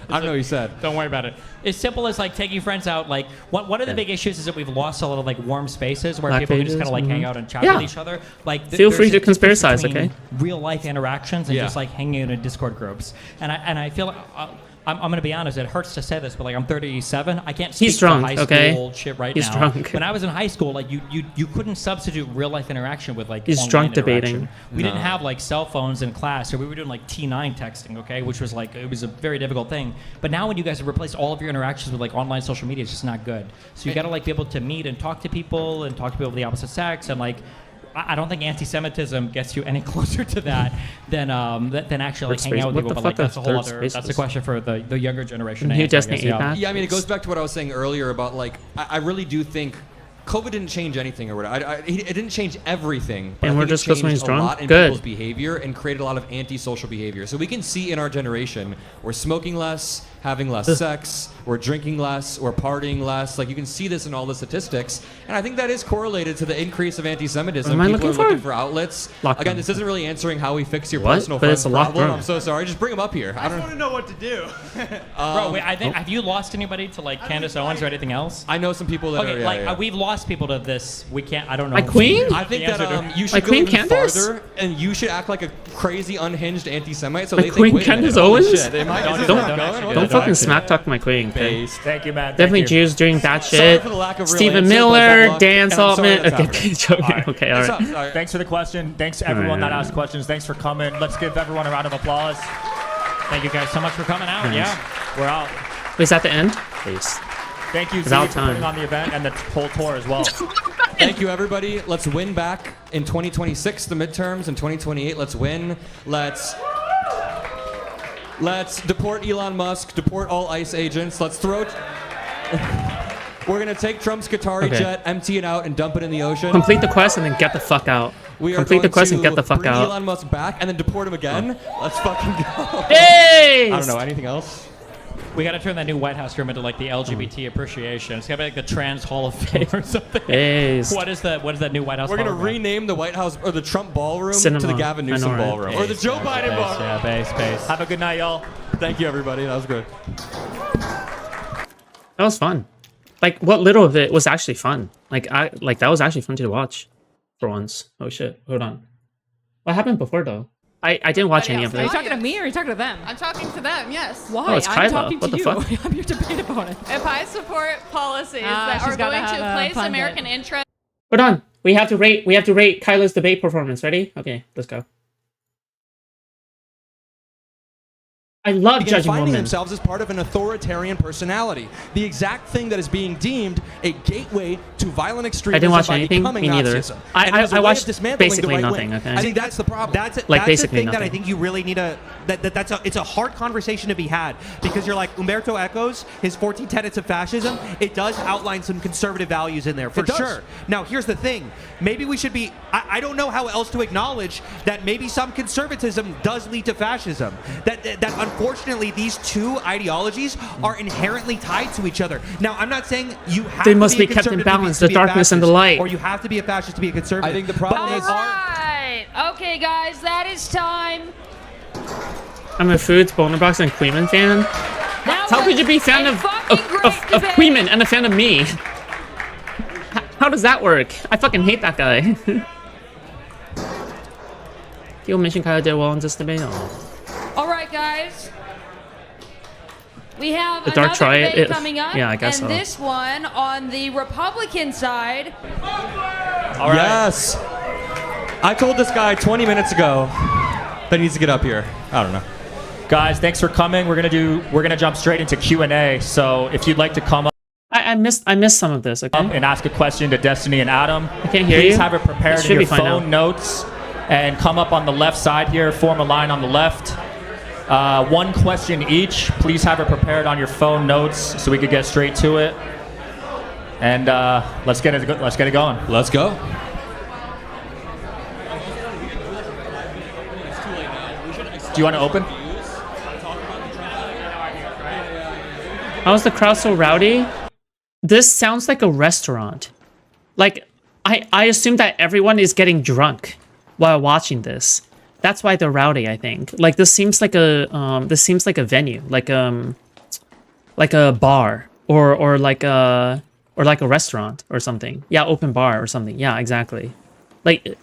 I don't know what you said. Don't worry about it. As simple as like taking friends out. Like one of the big issues is that we've lost a lot of like warm spaces where Black people can just pages, kind of like hang out and chat with each other. Like feel free to there's a difference conspiracize, between okay? Real life interactions and just like hanging out in Discord groups. And I feel like. I'm going to be honest. It hurts to say this, but like I'm 37. I can't speak to high school shit right He's now. drunk. When I was in high school, like you couldn't substitute real life interaction with like. He's drunk debating. We didn't have like cell phones in class, so we were doing like T9 texting, okay, which was like it was a very difficult thing. But now when you guys have replaced all of your interactions with like online social media, it's just not good. So you got to like be able to meet and talk to people of the opposite sex and like. I don't think anti-Semitism gets you any closer to that than actually like, hanging out with people. But like that's a whole other. That's a question for the younger generation. New Destiny Yeah, I mean, it goes back to what I was saying earlier about like I really do think COVID didn't change anything or whatever. It didn't change everything. But and I we're think just it changed he's a drunk. lot in Good. people's behavior and created a lot of anti-social behavior. So we can see in our generation we're smoking less, having less sex, we're drinking less, we're partying less. Like you can see this in all the statistics, and I think that is correlated to the increase of anti-Semitism. People are looking for outlets. Again, this isn't really answering how we fix your personal friend's problem. I'm so sorry. Just bring them up here. I just want to know what to do. Bro, wait, have you lost anybody to like Candace Owens or anything else? I know some people that are. We've lost people to this. We can't. I don't know. My queen? I think that you should go even farther, and you should act like a crazy, unhinged anti-Semite. So my they queen think, Candace holy Owens? shit, Don't fucking smack talk my queen. Okay? Thank you, man. Definitely Jews doing that shit. Stephen Miller, Dan Saltman. Okay, joking. Okay, all right. Thanks for the question. Thanks to everyone that asked questions. Thanks for coming. Let's give everyone a round of applause. Thank you guys so much for coming out. Nice. Yeah, we're out. Is that the end? Please. Thank you, It's Z, out for time. putting on the event and the whole tour as well. Thank you, everybody. Let's win back in 2026, the midterms. In 2028, let's win. Let's deport Elon Musk, deport all ICE agents. Let's throw... We're going to take Trump's Qatari jet, empty it out, and dump it in the ocean. Complete the quest and then get the fuck out. Complete the quest and get the fuck bring out. Elon Musk back and then deport him again. Let's fucking go. Hey! I don't know. Anything else? We got to turn that new White House room into like the LGBT appreciation. It's got to be like the Trans Hall of Fame or something. Yes. What is that new White House? We're gonna rename the White House or the Trump ballroom Cinema. to the Gavin Newsom ballroom or the Joe Biden ballroom. Yeah, base. Have a good night, y'all. Thank you, everybody. That was good. That was fun. Like what little of it was actually fun. Like that was actually fun to watch for once. Oh shit. Hold on. What happened before though? I didn't watch any of Are you it. talking to me or are you talking to them? I'm talking to them, yes. Why? Oh, it's I'm Kyla. talking What to the you. fuck? I'm your debate opponent. If I support policies that she's are gotta going to have a place pundit. American interests. Hold on. We have to rate Kyla's debate performance. Ready? Okay, let's go. I love begin judging finding women. themselves as part of an authoritarian personality. The exact thing that is being deemed a gateway to violent extremism I didn't watch by anything. becoming Me neither. Nazism. And as a I way watched of dismantling the basically right nothing. wing. Okay. I think that's the problem. That's Like the basically thing that I nothing. think you really need to. It's a hard conversation to be had because you're like Umberto Eco's his 14 tenets of fascism. It does outline some conservative values in there for It does. sure. Now here's the thing. Maybe we should be. I don't know how else to acknowledge that maybe some conservatism does lead to fascism. That unfortunately these two ideologies are inherently tied to each other. Now I'm not saying you have They to must be a be kept in conservative balance, to the be a darkness and the fascist, light. or you have to be a fascist to be a conservative. I think the problem is Alright. Okay, guys, that is time. I'm a Foods, Boner Box, and Queeman fan. How could you be a fan of Queeman and a fan of me? How does that work? I fucking hate that guy. 叫我们先开这网这这边哦。 Alright, guys. We have The Dark another Triad- debate coming up, yeah, I guess and so. this one on the Republican side. Yes. I told this guy 20 minutes ago that he needs to get up here. I don't know. Guys, thanks for coming. We're gonna jump straight into Q&A. So if you'd like to come up I missed some of this. Okay. and ask a question to Destiny and Adam, I can't hear please you. have it prepared It in should be your fine now. phone notes and come up on the left side here. Form a line on the left. One question each. Please have it prepared on your phone notes so we could get straight to it. And let's get it going. Let's go. Do you want to open? How is the crowd so rowdy? This sounds like a restaurant. Like, I assume that everyone is getting drunk while watching this. That's why they're rowdy, I think. Like, this seems like a venue, like a bar or like a restaurant or something. Yeah, open bar or something. Yeah, exactly. Like,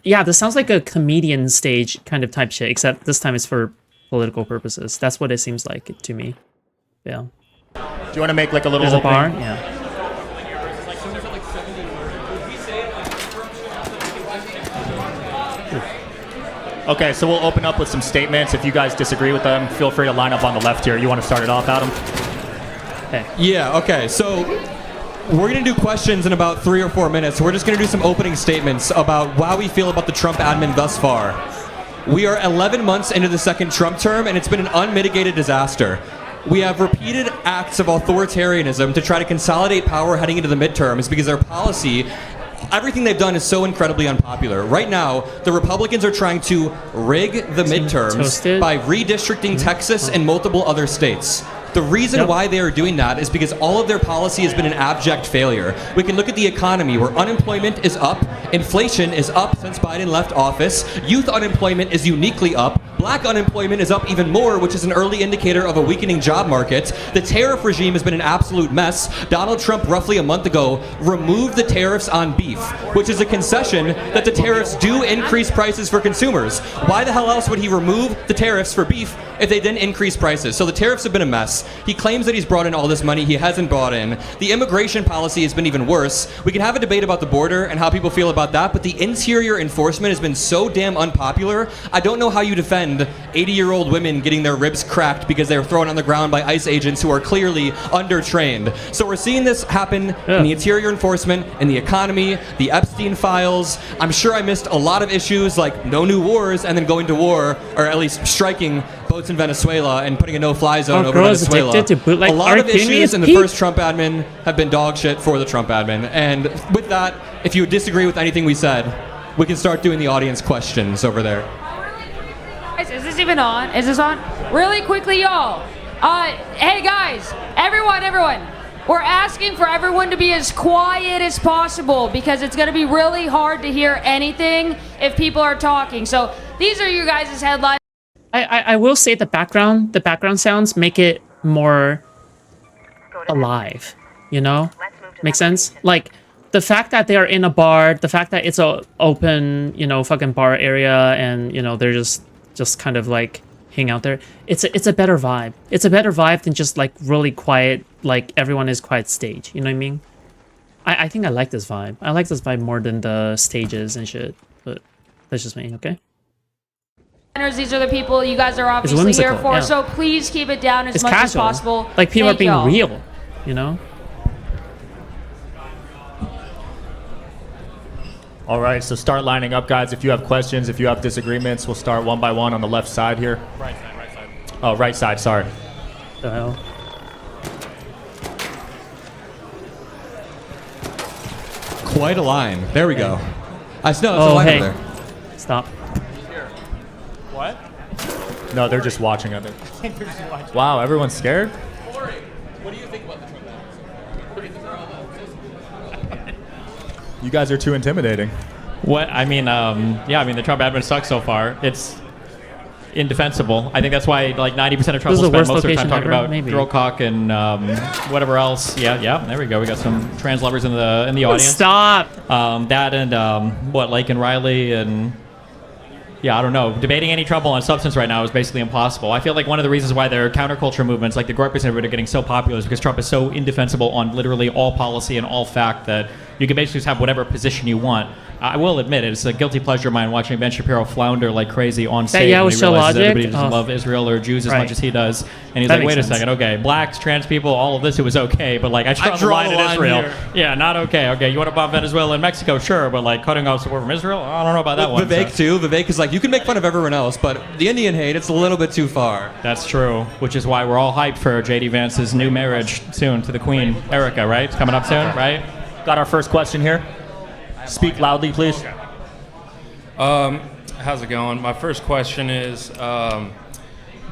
yeah, this sounds like a comedian stage kind of type shit, except this time it's for political purposes. That's what it seems like to me. Yeah. Do you want to make like a little There's a bar? opening? Yeah. Okay, so we'll open up with some statements. If you guys disagree with them, feel free to line up on the left here. You want to start it off, Adam? Okay. Yeah, okay. So we're going to do questions in about 3 or 4 minutes. We're just going to do some opening statements about how we feel about the Trump admin thus far. We are 11 months into the second Trump term, and it's been an unmitigated disaster. We have repeated acts of authoritarianism to try to consolidate power heading into the midterms because their policy, everything they've done is so incredibly unpopular. Right now, the Republicans are trying to rig the midterms toasted. by redistricting Texas and multiple other states. The reason why they are doing that is because all of their policy has been an abject failure. We can look at the economy where unemployment is up, inflation is up since Biden left office, youth unemployment is uniquely up, black unemployment is up even more, which is an early indicator of a weakening job market. The tariff regime has been an absolute mess. Donald Trump, roughly a month ago, removed the tariffs on beef, which is a concession that the tariffs do increase prices for consumers. Why the hell else would he remove the tariffs for beef if they didn't increase prices? So the tariffs have been a mess. He claims that he's brought in all this money he hasn't brought in. The immigration policy has been even worse. We can have a debate about the border and how people feel about that, but the interior enforcement has been so damn unpopular. I don't know how you defend 80-year-old women getting their ribs cracked because they were thrown on the ground by ICE agents who are clearly undertrained. So we're seeing this happen in the interior enforcement, in the economy, the Epstein files. I'm sure I missed a lot of issues like no new wars and then going to war, or at least striking boats in Venezuela and putting a no-fly zone over Venezuela. To bootleg. A lot of issues in the Pete? first Trump admin have been dog shit for the Trump admin. And with that, if you disagree with anything we said, we can start doing the audience questions over there. Guys, is this even on? Is this on? Really quickly, y'all. Hey guys, everyone. We're asking for everyone to be as quiet as possible because it's going to be really hard to hear anything if people are talking. So these are you guys' headlines. I will say the background sounds make it more alive, you know? Make sense? Like, the fact that they are in a bar, the fact that it's a open, you know, fucking bar area and, you know, they're just kind of like hang out there. It's a better vibe. It's a better vibe than just like really quiet, like everyone is quiet stage, you know what I mean? I think I like this vibe. I like this vibe more than the stages and shit, but that's just me, okay? These are the people you guys are obviously here whimsical, for. yeah. So please keep it down as It's much casual. as possible. Like people Thank are being y'all. real, you know? All right, so start lining up, guys. If you have questions, if you have disagreements, we'll start one by one on the left side here. Right side, right side. Oh, right side, sorry. The hell? Quite a line. There we go. I know. Oh, line hey. over there. Stop. What? No, they're just watching, I think. Wow, everyone's scared? What do you think about the Trump You guys are too intimidating. What I mean, yeah, I mean the Trump admin sucks so far. It's indefensible. I think that's why like 90% of Trump This is will the spend worst most of their time location talking ever? about Maybe. girl cock and whatever else. Yeah, there we go. We got some trans lovers in the audience. Stop. That and what Lake and Riley and. Yeah, I don't know. Debating any trouble on substance right now is basically impossible. I feel like one of the reasons why their counterculture movements, like the Groypers and everybody, are getting so popular is because Trump is so indefensible on literally all policy and all fact that you can basically just have whatever position you want. I will admit it's a guilty pleasure of mine watching Ben Shapiro flounder like crazy on stage yeah, when was he so realizes logic? everybody doesn't Oh. love Israel or Jews as Right. much as he does. And he's That like, makes wait a sense. second, okay, blacks, trans people, all of this, it was okay, but like I draw the draw line the at line Israel. here. Yeah, not okay. Okay, you want to bomb Venezuela and Mexico, sure, but like cutting off support from Israel, I don't know about that one. Vivek so. too. Vivek is like, you can make fun of everyone else, but the Indian hate, it's a little bit too far. That's true, which is why we're all hyped for J.D. Vance's new marriage soon to the Queen, Erica, right? It's coming up soon, right? Got our first question here. Speak loudly, please. How's it going? My first question is,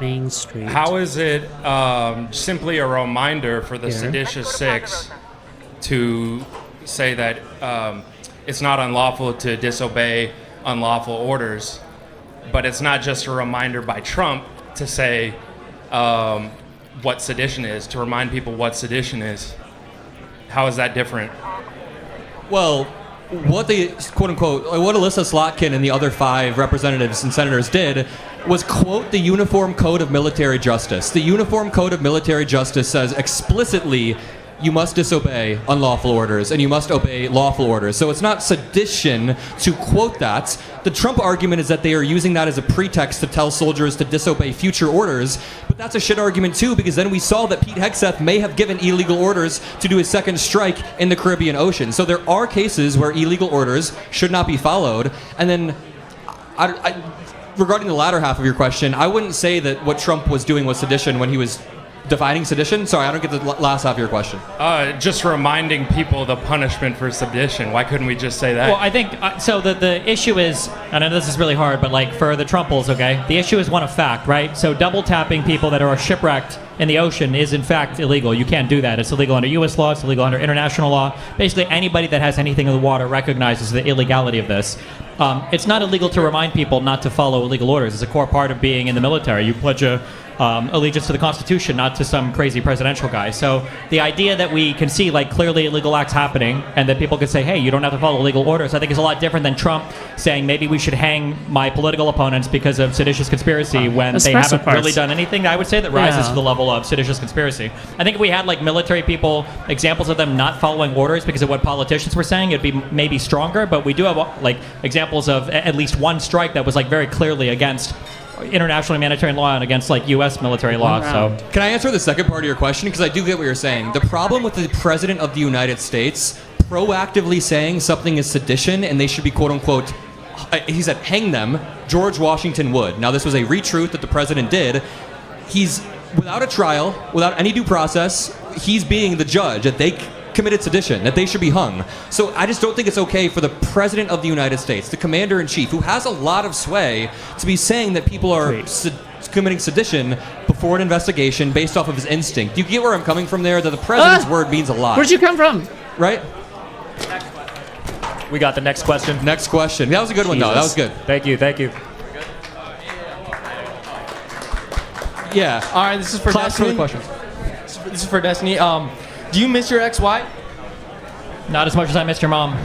Main Street. how is it simply a reminder for the Here. seditious six to say that it's not unlawful to disobey unlawful orders, but it's not just a reminder by Trump to say what sedition is, to remind people what sedition is? How is that different? Well, what the quote unquote, what Alyssa Slotkin and the other 5 representatives and senators did was quote the Uniform Code of Military Justice. The Uniform Code of Military Justice says explicitly you must disobey unlawful orders and you must obey lawful orders. So it's not sedition to quote that. The Trump argument is that they are using that as a pretext to tell soldiers to disobey future orders, but that's a shit argument too, because then we saw that Pete Hegseth may have given illegal orders to do a second strike in the Caribbean Ocean. So there are cases where illegal orders should not be followed. And then regarding the latter half of your question, I wouldn't say that what Trump was doing was sedition when he was defining sedition. Sorry, I don't get the last half of your question. Just reminding people the punishment for sedition. Why couldn't we just say that? Well, I think so. The issue is, and I know this is really hard, but like for the Trumples, okay, the issue is one of fact, right? So double tapping people that are shipwrecked in the ocean is in fact illegal. You can't do that. It's illegal under U.S. law. It's illegal under international law. Basically, anybody that has anything in the water recognizes the illegality of this. It's not illegal to remind people not to follow illegal orders. It's a core part of being in the military. You pledge a allegiance to the Constitution, not to some crazy presidential guy. So the idea that we can see like clearly illegal acts happening and that people could say, hey, you don't have to follow legal orders, I think is a lot different than Trump saying maybe we should hang my political opponents because of seditious conspiracy when they Espresso haven't parts. really done anything, I would say, that rises Yeah. to the level of seditious conspiracy. I think if we had like military people, examples of them not following orders because of what politicians were saying, it'd be maybe stronger, but we do have like examples of at least one strike that was like very clearly against international humanitarian law and against like U.S. military law. So Can I answer the second part of your question? Because I do get what you're saying. The problem with the President of the United States proactively saying something is sedition and they should be quote unquote, he said, hang them, George Washington would. Now, this was a retruth that the President did. He's, without a trial, without any due process, he's being the judge that they committed sedition, that they should be hung. So I just don't think it's okay for the President of the United States, the Commander-in-Chief, who has a lot of sway, to be saying that people are committing sedition before an investigation based off of his instinct. Do you get where I'm coming from there? That the President's word means a lot. Where'd you come from? Right? We got the next question. Next question. That was a good one, though. That was good. Thank you, thank you. Yeah. All right, this is for Class for the Destiny. questions. This is for Destiny. Do you miss your ex-wife? not as much as I missed your mom.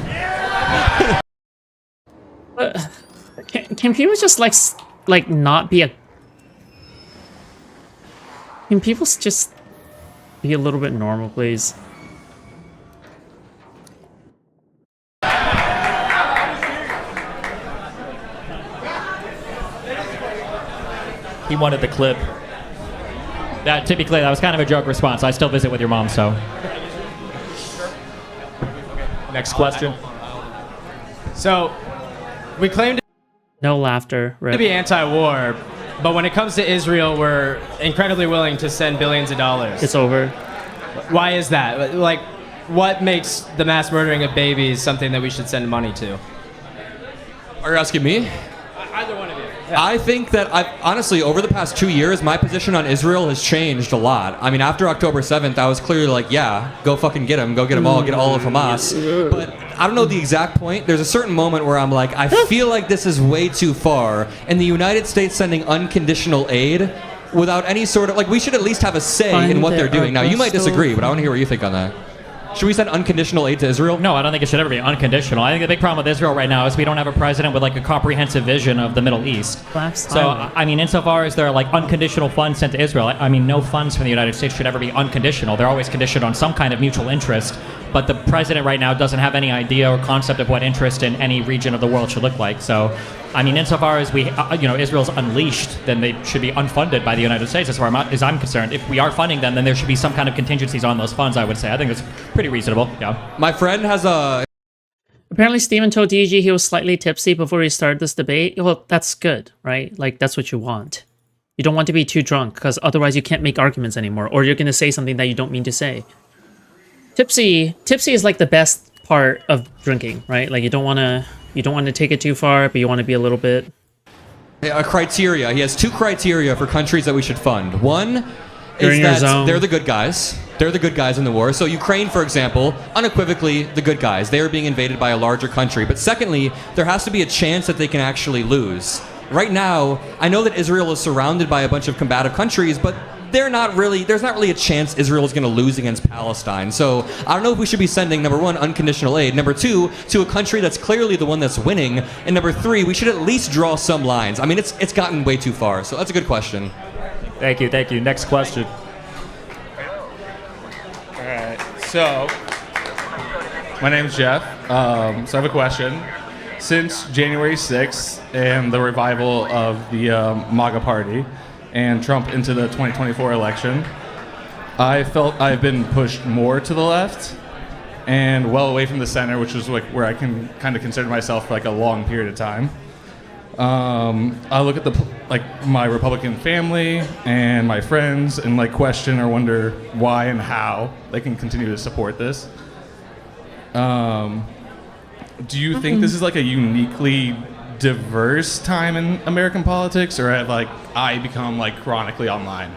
Can people just like not be a? Can people just be a little bit normal, please? He wanted the clip. That, to be clear, that was kind of a joke response. I still visit with your mom, so. Next question. So, we claim No laughter. to Rip. be anti-war, but when it comes to Israel, we're incredibly willing to send billions of dollars. It's over. Why is that? Like, what makes the mass murdering of babies something that we should send money to? Are you asking me? Either one of you. I think that honestly, over the past 2 years, my position on Israel has changed a lot. I mean, after October 7th, I was clearly like, yeah, go fucking get them. Go get them all. Get all of Hamas. But I don't know the exact point. There's a certain moment where I'm like, I feel like this is way too far. And the United States sending unconditional aid without any sort of, like, we should at least have a say in what they're doing. Now, you might disagree, but I want to hear what you think on that. Should we send unconditional aid to Israel? No, I don't think it should ever be unconditional. I think the big problem with Israel right now is we don't have a president with like a comprehensive vision of the Middle East. So, I mean, insofar as there are like unconditional funds sent to Israel, I mean, no funds from the United States should ever be unconditional. They're always conditioned on some kind of mutual interest. But the president right now doesn't have any idea or concept of what interest in any region of the world should look like. So, I mean, insofar as Israel's unleashed, then they should be unfunded by the United States, as far as I'm concerned. If we are funding them, then there should be some kind of contingencies on those funds, I would say. I think it's pretty reasonable, yeah. My friend has a... Apparently, Steven told DG he was slightly tipsy before he started this debate. Well, that's good, right? Like, that's what you want. You don't want to be too drunk, because otherwise you can't make arguments anymore, or you're going to say something that you don't mean to say. Tipsy is like the best part of drinking, right? Like, you don't want to take it too far, but you want to be a little bit... A criteria. He has 2 criteria for countries that we should fund. One You're is in your that zone. they're the good guys. They're the good guys in the war. So Ukraine, for example, unequivocally the good guys. They are being invaded by a larger country. But secondly, there has to be a chance that they can actually lose. Right now, I know that Israel is surrounded by a bunch of combative countries, but there's not really a chance Israel is going to lose against Palestine. So I don't know if we should be sending, number 1, unconditional aid, number 2, to a country that's clearly the one that's winning, and number 3, we should at least draw some lines. I mean, it's gotten way too far. So that's a good question. Thank you. Next question. All right. So, my name's Jeff. So I have a question. Since January 6th and the revival of the MAGA party and Trump into the 2024 election, I felt I've been pushed more to the left and well away from the center, which is like where I can kind of consider myself for like a long period of time. I look at my Republican family and my friends and like question or wonder why and how they can continue to support this. Do you think this is like a uniquely diverse time in American politics, or have I become like chronically online?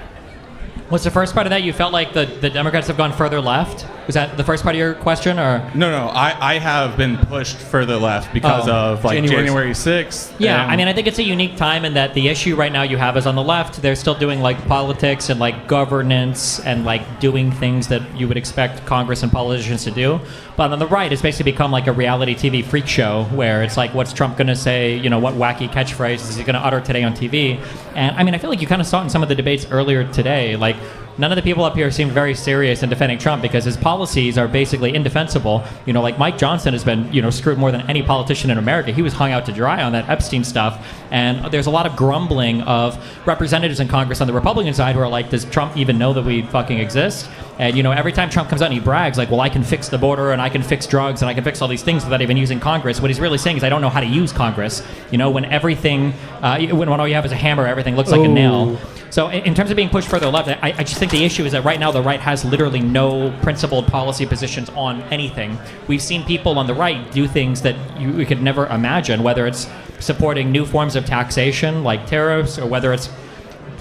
What's the first part of that? You felt like the Democrats have gone further left? Was that the first part of your question, or? No. I have been pushed further left because of January 6th. Yeah, I mean, I think it's a unique time in that the issue right now you have is on the left, they're still doing like politics and like governance and like doing things that you would expect Congress and politicians to do. But on the right, it's basically become like a reality TV freak show where it's like, what's Trump going to say? You know, what wacky catchphrase is he going to utter today on TV? And I mean, I feel like you kind of saw it in some of the debates earlier today. Like, none of the people up here seem very serious in defending Trump because his policies are basically indefensible. You know, like Mike Johnson has been, screwed more than any politician in America. He was hung out to dry on that Epstein stuff. And there's a lot of grumbling of representatives in Congress on the Republican side who are like, does Trump even know that we fucking exist? And, every time Trump comes out and he brags, like, well, I can fix the border and I can fix drugs and I can fix all these things without even using Congress. What he's really saying is I don't know how to use Congress. When everything, when all you have is a hammer, everything looks like a nail. So in terms of being pushed further left, I just think the issue is that right now the right has literally no principled policy positions on anything. We've seen people on the right do things that you could never imagine, whether it's supporting new forms of taxation like tariffs, or whether it's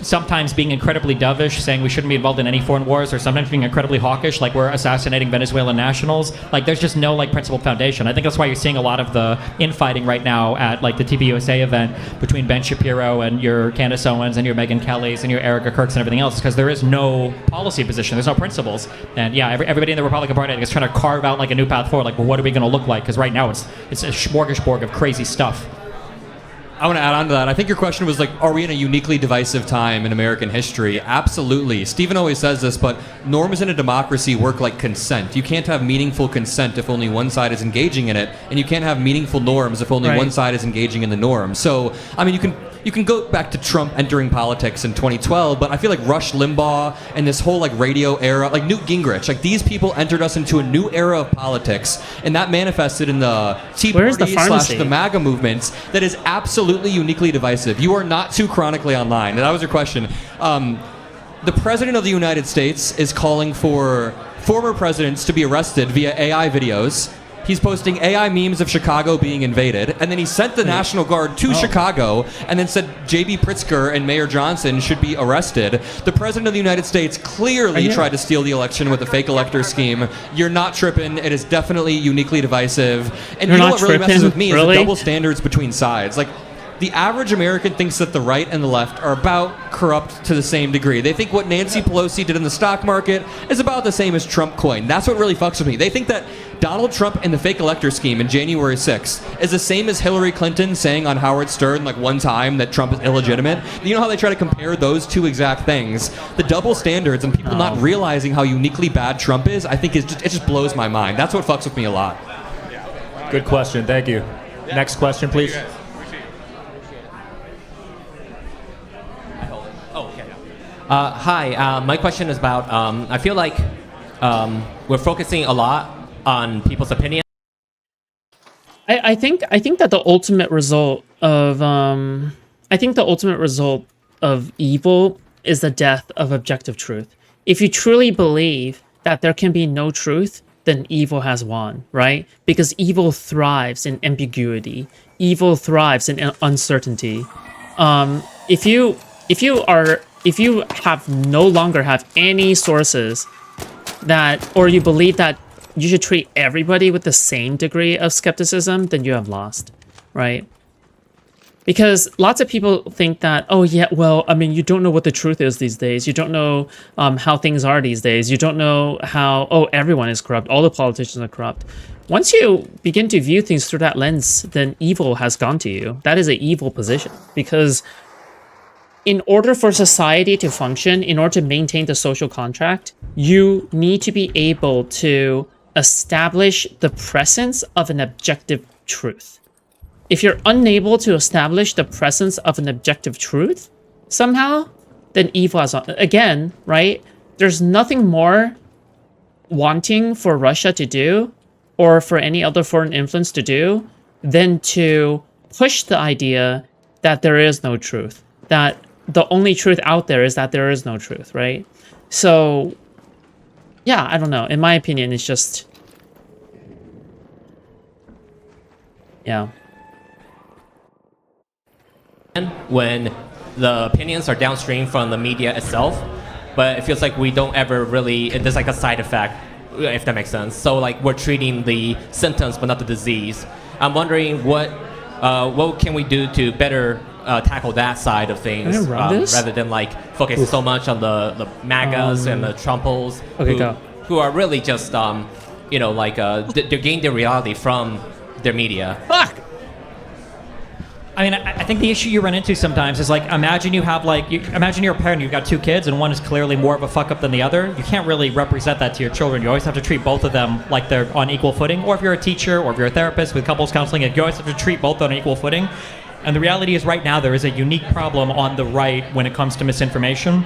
sometimes being incredibly dovish, saying we shouldn't be involved in any foreign wars, or sometimes being incredibly hawkish, like we're assassinating Venezuelan nationals. Like, there's just no principled foundation. I think that's why you're seeing a lot of the infighting right now at the TPUSA event between Ben Shapiro and your Candace Owens and your Megyn Kellys and your Erica Kirks and everything else, because there is no policy position, there's no principles. And yeah, everybody in the Republican Party, I think, is trying to carve out a new path forward. Well, what are we going to look like? Because right now it's a smorgasbord of crazy stuff. I want to add on to that. I think your question was are we in a uniquely divisive time in American history? Absolutely. Stephen always says this, but norms in a democracy work like consent. You can't have meaningful consent if only one side is engaging in it, and you can't have meaningful norms if only one side is engaging in the norm. So, I mean, you can go back to Trump entering politics in 2012, but I feel like Rush Limbaugh and this whole like radio era, like Newt Gingrich, like these people entered us into a new era of politics, and that manifested in the Tea Party / the MAGA movements that is absolutely uniquely divisive. You are not too chronically online, and that was your question. The President of the United States is calling for former presidents to be arrested via AI videos. He's posting AI memes of Chicago being invaded, and then he sent the National Guard to Chicago and then said J.B. Pritzker and Mayor Johnson should be arrested. The President of the United States clearly tried to steal the election with a fake elector scheme. You're not tripping. It is definitely uniquely divisive. And you know what really messes with me is the double standards between sides. Like, the average American thinks that the right and the left are about corrupt to the same degree. They think what Nancy Pelosi did in the stock market is about the same as Trump coin. That's what really fucks with me. They think that Donald Trump and the fake elector scheme in January 6th is the same as Hillary Clinton saying on Howard Stern like one time that Trump is illegitimate. You know how they try to compare those two exact things? The double standards and people not realizing how uniquely bad Trump is, I think it just blows my mind. That's what fucks with me a lot. Good question. Thank you. Next question, please. Hi, my question is about, I feel like we're focusing a lot on people's opinion. I think that the ultimate result of evil is the death of objective truth. If you truly believe that there can be no truth, then evil has won, right? Because evil thrives in ambiguity. Evil thrives in uncertainty. If you no longer have any sources that, or you believe that you should treat everybody with the same degree of skepticism, then you have lost, right? Because lots of people think that, oh yeah, well, I mean, you don't know what the truth is these days. You don't know how things are these days. You don't know how, oh, everyone is corrupt. All the politicians are corrupt. Once you begin to view things through that lens, then evil has gone to you. That is an evil position, because in order for society to function, in order to maintain the social contract, you need to be able to establish the presence of an objective truth. If you're unable to establish the presence of an objective truth, somehow, then evil has, again, right? There's nothing more wanting for Russia to do, or for any other foreign influence to do, than to push the idea that there is no truth, that the only truth out there is that there is no truth, right? So, yeah, I don't know. In my opinion, it's just, yeah. When the opinions are downstream from the media itself, but it feels like we don't ever really, there's like a side effect, if that makes sense. So like we're treating the symptoms but not the disease. I'm wondering what can we do to better tackle that side of things, rather than like focusing so much on the MAGAs and the Trumples, who are really just they're getting their reality from their media. Fuck. I mean, I think the issue you run into sometimes is like, imagine you have imagine you're a parent, you've got two kids, and one is clearly more of a fuck up than the other. You can't really represent that to your children. You always have to treat both of them like they're on equal footing. Or if you're a teacher, or if you're a therapist with couples counseling, you always have to treat both on equal footing. And the reality is right now there is a unique problem on the right when it comes to misinformation.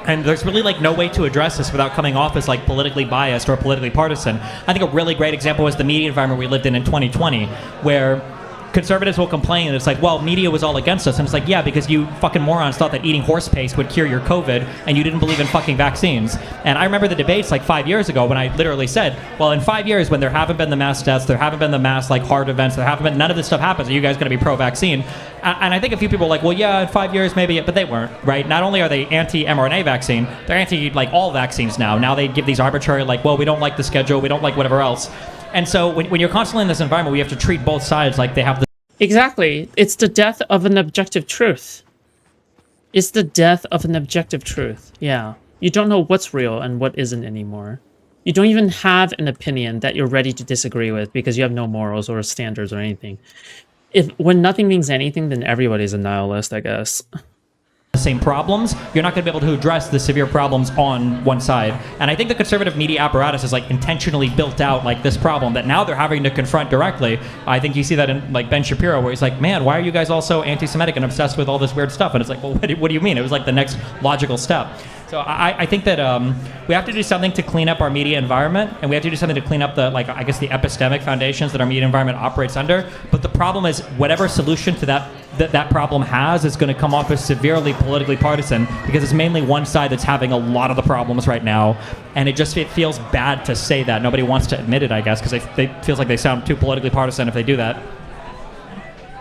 And there's really like no way to address this without coming off as like politically biased or politically partisan. I think a really great example was the media environment we lived in 2020, where conservatives will complain and it's like, well, media was all against us. And it's like, yeah, because you fucking morons thought that eating horse paste would cure your COVID and you didn't believe in fucking vaccines. And I remember the debates like 5 years ago when I literally said, well, in 5 years when there haven't been the mass deaths, there haven't been the mass like heart events, there haven't been, none of this stuff happens, are you guys going to be pro-vaccine? And I think a few people were like, well, yeah, in 5 years maybe, but they weren't, right? Not only are they anti-mRNA vaccine, they're anti like all vaccines now. Now they give these arbitrary like, well, we don't like the schedule, we don't like whatever else. And so when you're constantly in this environment, we have to treat both sides like they have the... Exactly. It's the death of an objective truth. It's the death of an objective truth. Yeah. You don't know what's real and what isn't anymore. You don't even have an opinion that you're ready to disagree with because you have no morals or standards or anything. When nothing means anything, then everybody's a nihilist, I guess. the same problems, you're not going to be able to address the severe problems on one side. And I think the conservative media apparatus is like intentionally built out like this problem that now they're having to confront directly. I think you see that in like Ben Shapiro, where he's like, man, why are you guys all so anti-Semitic and obsessed with all this weird stuff? And it's like, well, what do you mean? It was like the next logical step. So I think that we have to do something to clean up our media environment, and we have to do something to clean up the, like, I guess, the epistemic foundations that our media environment operates under. But the problem is, whatever solution to that problem has is going to come off as severely politically partisan, because it's mainly one side that's having a lot of the problems right now, and it feels bad to say that. Nobody wants to admit it, I guess, because they feels like they sound too politically partisan if they do that.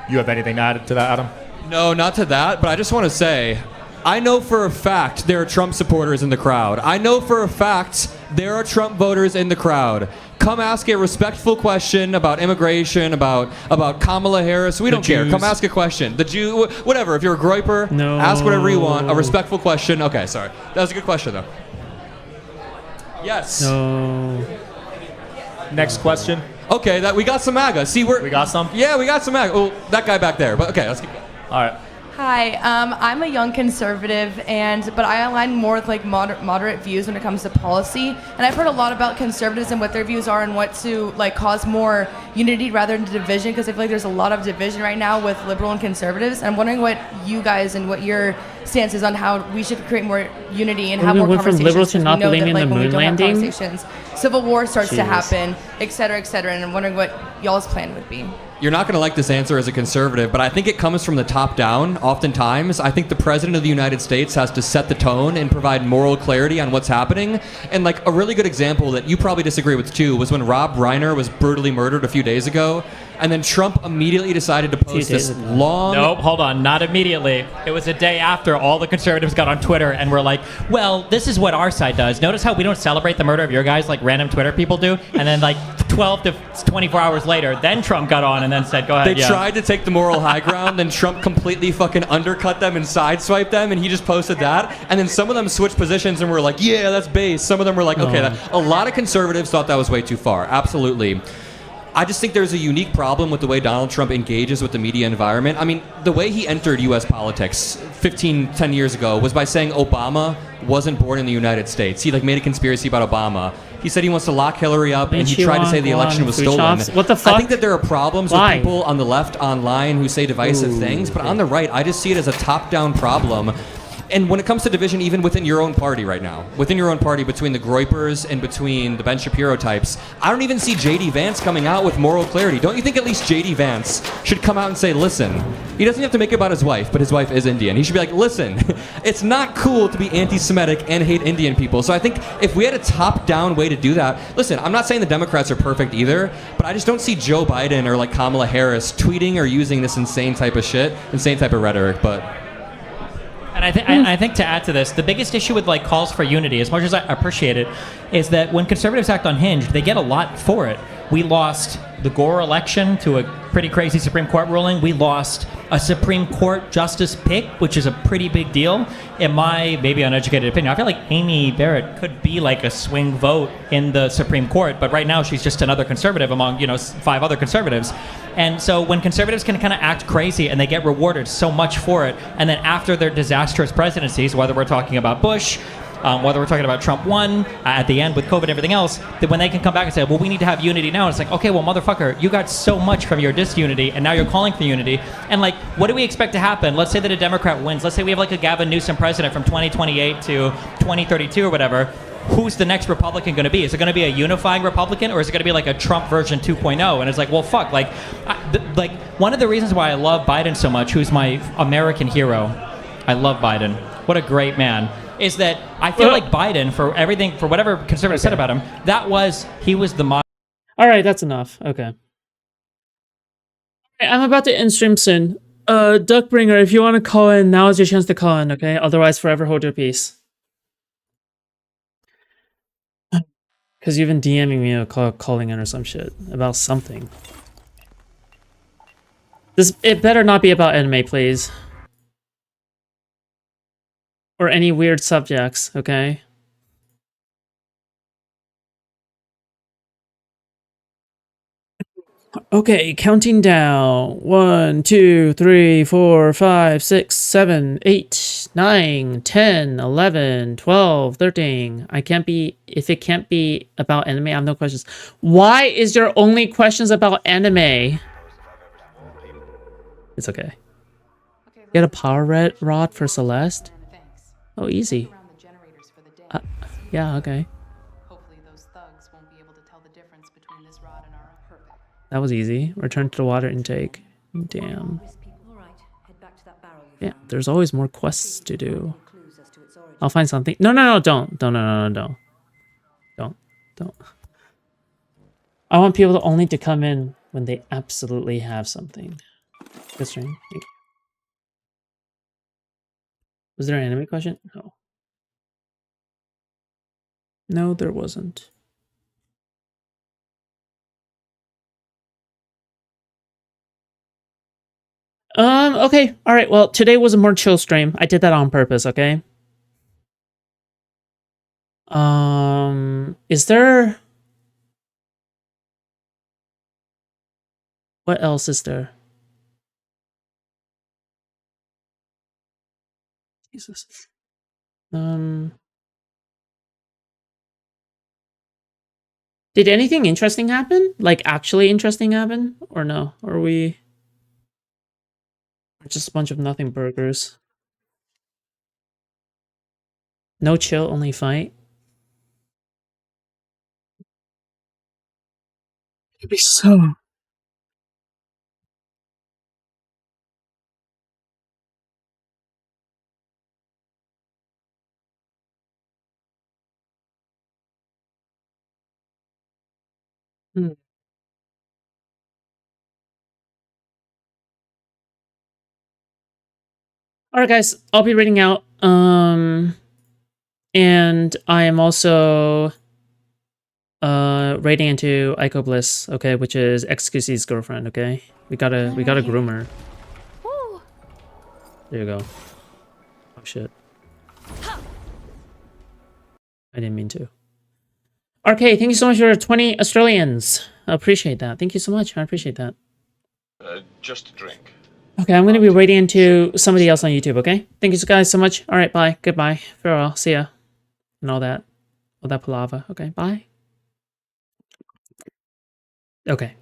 You have anything to add to that, Adam? No, not to that, but I just want to say, I know for a fact there are Trump supporters in the crowd. I know for a fact there are Trump voters in the crowd. Come ask a respectful question about immigration, about Kamala Harris. We don't care. Come ask a question. The Jew, whatever. If you're a groiper, ask whatever you want. A respectful question. Okay, sorry. That was a good question, though. Yes. No. Next question. Okay, we got some MAGA. See, we got some? Yeah, we got some MAGA. Oh, that guy back there. But okay, let's keep going. All right. Hi, I'm a young conservative, but I align more with like moderate views when it comes to policy. And I've heard a lot about conservatives and what their views are and what to like cause more unity rather than division, because I feel like there's a lot of division right now with liberal and conservatives. And I'm wondering what you guys and what your stance is on how we should create more unity and have more conversations. From liberal to not believing in the when we moon don't have landing. conversations, civil war starts to Jeez. happen, et cetera, et cetera. And I'm wondering what y'all's plan would be. You're not going to like this answer as a conservative, but I think it comes from the top down. Oftentimes, I think the president of the United States has to set the tone and provide moral clarity on what's happening. And like a really good example that you probably disagree with too was when Rob Reiner was brutally murdered a few days ago, and then Trump immediately decided to post this long. Nope, hold on, not immediately. It was a day after all the conservatives got on Twitter and were like, well, this is what our side does. Notice how we don't celebrate the murder of your guys like random Twitter people do? And then like 12 to 24 hours later, then Trump got on and then said, go ahead. They tried to take the moral high ground, then Trump completely fucking undercut them and sideswiped them, and he just posted that. And then some of them switched positions and were like, yeah, that's base. Some of them were like, okay, a lot of conservatives thought that was way too far. Absolutely. I just think there's a unique problem with the way Donald Trump engages with the media environment. I mean, the way he entered U.S. politics 10 years ago was by saying Obama wasn't born in the United States. He like made a conspiracy about Obama. He said he wants to lock Hillary up, and he tried to say the election was stolen. What the fuck? I think that there are problems with people on the left online who say divisive things, but on the right, I just see it as a top-down problem. And when it comes to division, even within your own party right now, within your own party, between the Groypers and between the Ben Shapiro types, I don't even see J.D. Vance coming out with moral clarity. Don't you think at least J.D. Vance should come out and say, listen, he doesn't have to make it about his wife, but his wife is Indian. He should be like, listen, it's not cool to be anti-Semitic and hate Indian people. So I think if we had a top-down way to do that, listen, I'm not saying the Democrats are perfect either, but I just don't see Joe Biden or like Kamala Harris tweeting or using this insane type of shit, insane type of rhetoric, but... And I think to add to this, the biggest issue with like calls for unity, as much as I appreciate it, is that when conservatives act unhinged, they get a lot for it. We lost the Gore election to a pretty crazy Supreme Court ruling. We lost a Supreme Court justice pick, which is a pretty big deal. In my maybe uneducated opinion, I feel like Amy Barrett could be like a swing vote in the Supreme Court, but right now she's just another conservative among 5 other conservatives. And so when conservatives can kind of act crazy and they get rewarded so much for it, and then after their disastrous presidencies, whether we're talking about Bush, whether we're talking about Trump 1 at the end with COVID and everything else, that when they can come back and say, well, we need to have unity now, it's like, okay, well, motherfucker, you got so much from your disunity, and now you're calling for unity. And like, what do we expect to happen? Let's say that a Democrat wins. Let's say we have like a Gavin Newsom president from 2028 to 2032 or whatever. Who's the next Republican going to be? Is it going to be a unifying Republican, or is it going to be like a Trump version 2.0? And it's like, well, fuck. Like one of the reasons why I love Biden so much, who's my American hero, I love Biden. What a great man. Is that I feel like Biden, for everything, for whatever conservatives said about him, he was the model. All right, that's enough. Okay. I'm about to end stream soon. Duckbringer, if you want to call in, now is your chance to call in, okay? Otherwise, forever hold your peace. Because you've been DMing me or calling in or some shit about something. It better not be about anime, please. Or any weird subjects, okay? Okay, counting down. 1, 2, 3, 4, 5, 6, 7, 8, 9, 10, 11, 12, 13. I can't be, if it can't be about anime, I have no questions. Why is there only questions about anime? It's okay. Get a power rod for Celeste? Oh, easy. Yeah, okay. That was easy. Return to the water intake. Damn. Yeah, there's always more quests to do. I'll find something. No, don't. Don't. I want people to only to come in when they absolutely have something. Good stream. Thank you. Was there an anime question? No. No, there wasn't. Okay. All right. Well, today was a more chill stream. I did that on purpose, okay? Is there... What else is there? Jesus. Did anything interesting happen? Like, actually interesting happen? Or no? Or are we... just a bunch of nothing burgers? No chill, only fight? It'd be so... Hmm. Alright guys, I'll be reading out. And I am also raiding into Ico Bliss, okay, which is XQC's girlfriend, okay? We gotta groom her. There you go. Oh shit. I didn't mean to. RK, thank you so much for 20 Australians. I appreciate that. Thank you so much. I appreciate that. Just a drink. Okay, I'm going to be waiting into somebody else on YouTube, okay? Thank you guys so much. All right, bye. Goodbye. Farewell. See ya. And all that. All that palaver. Okay, bye. Okay.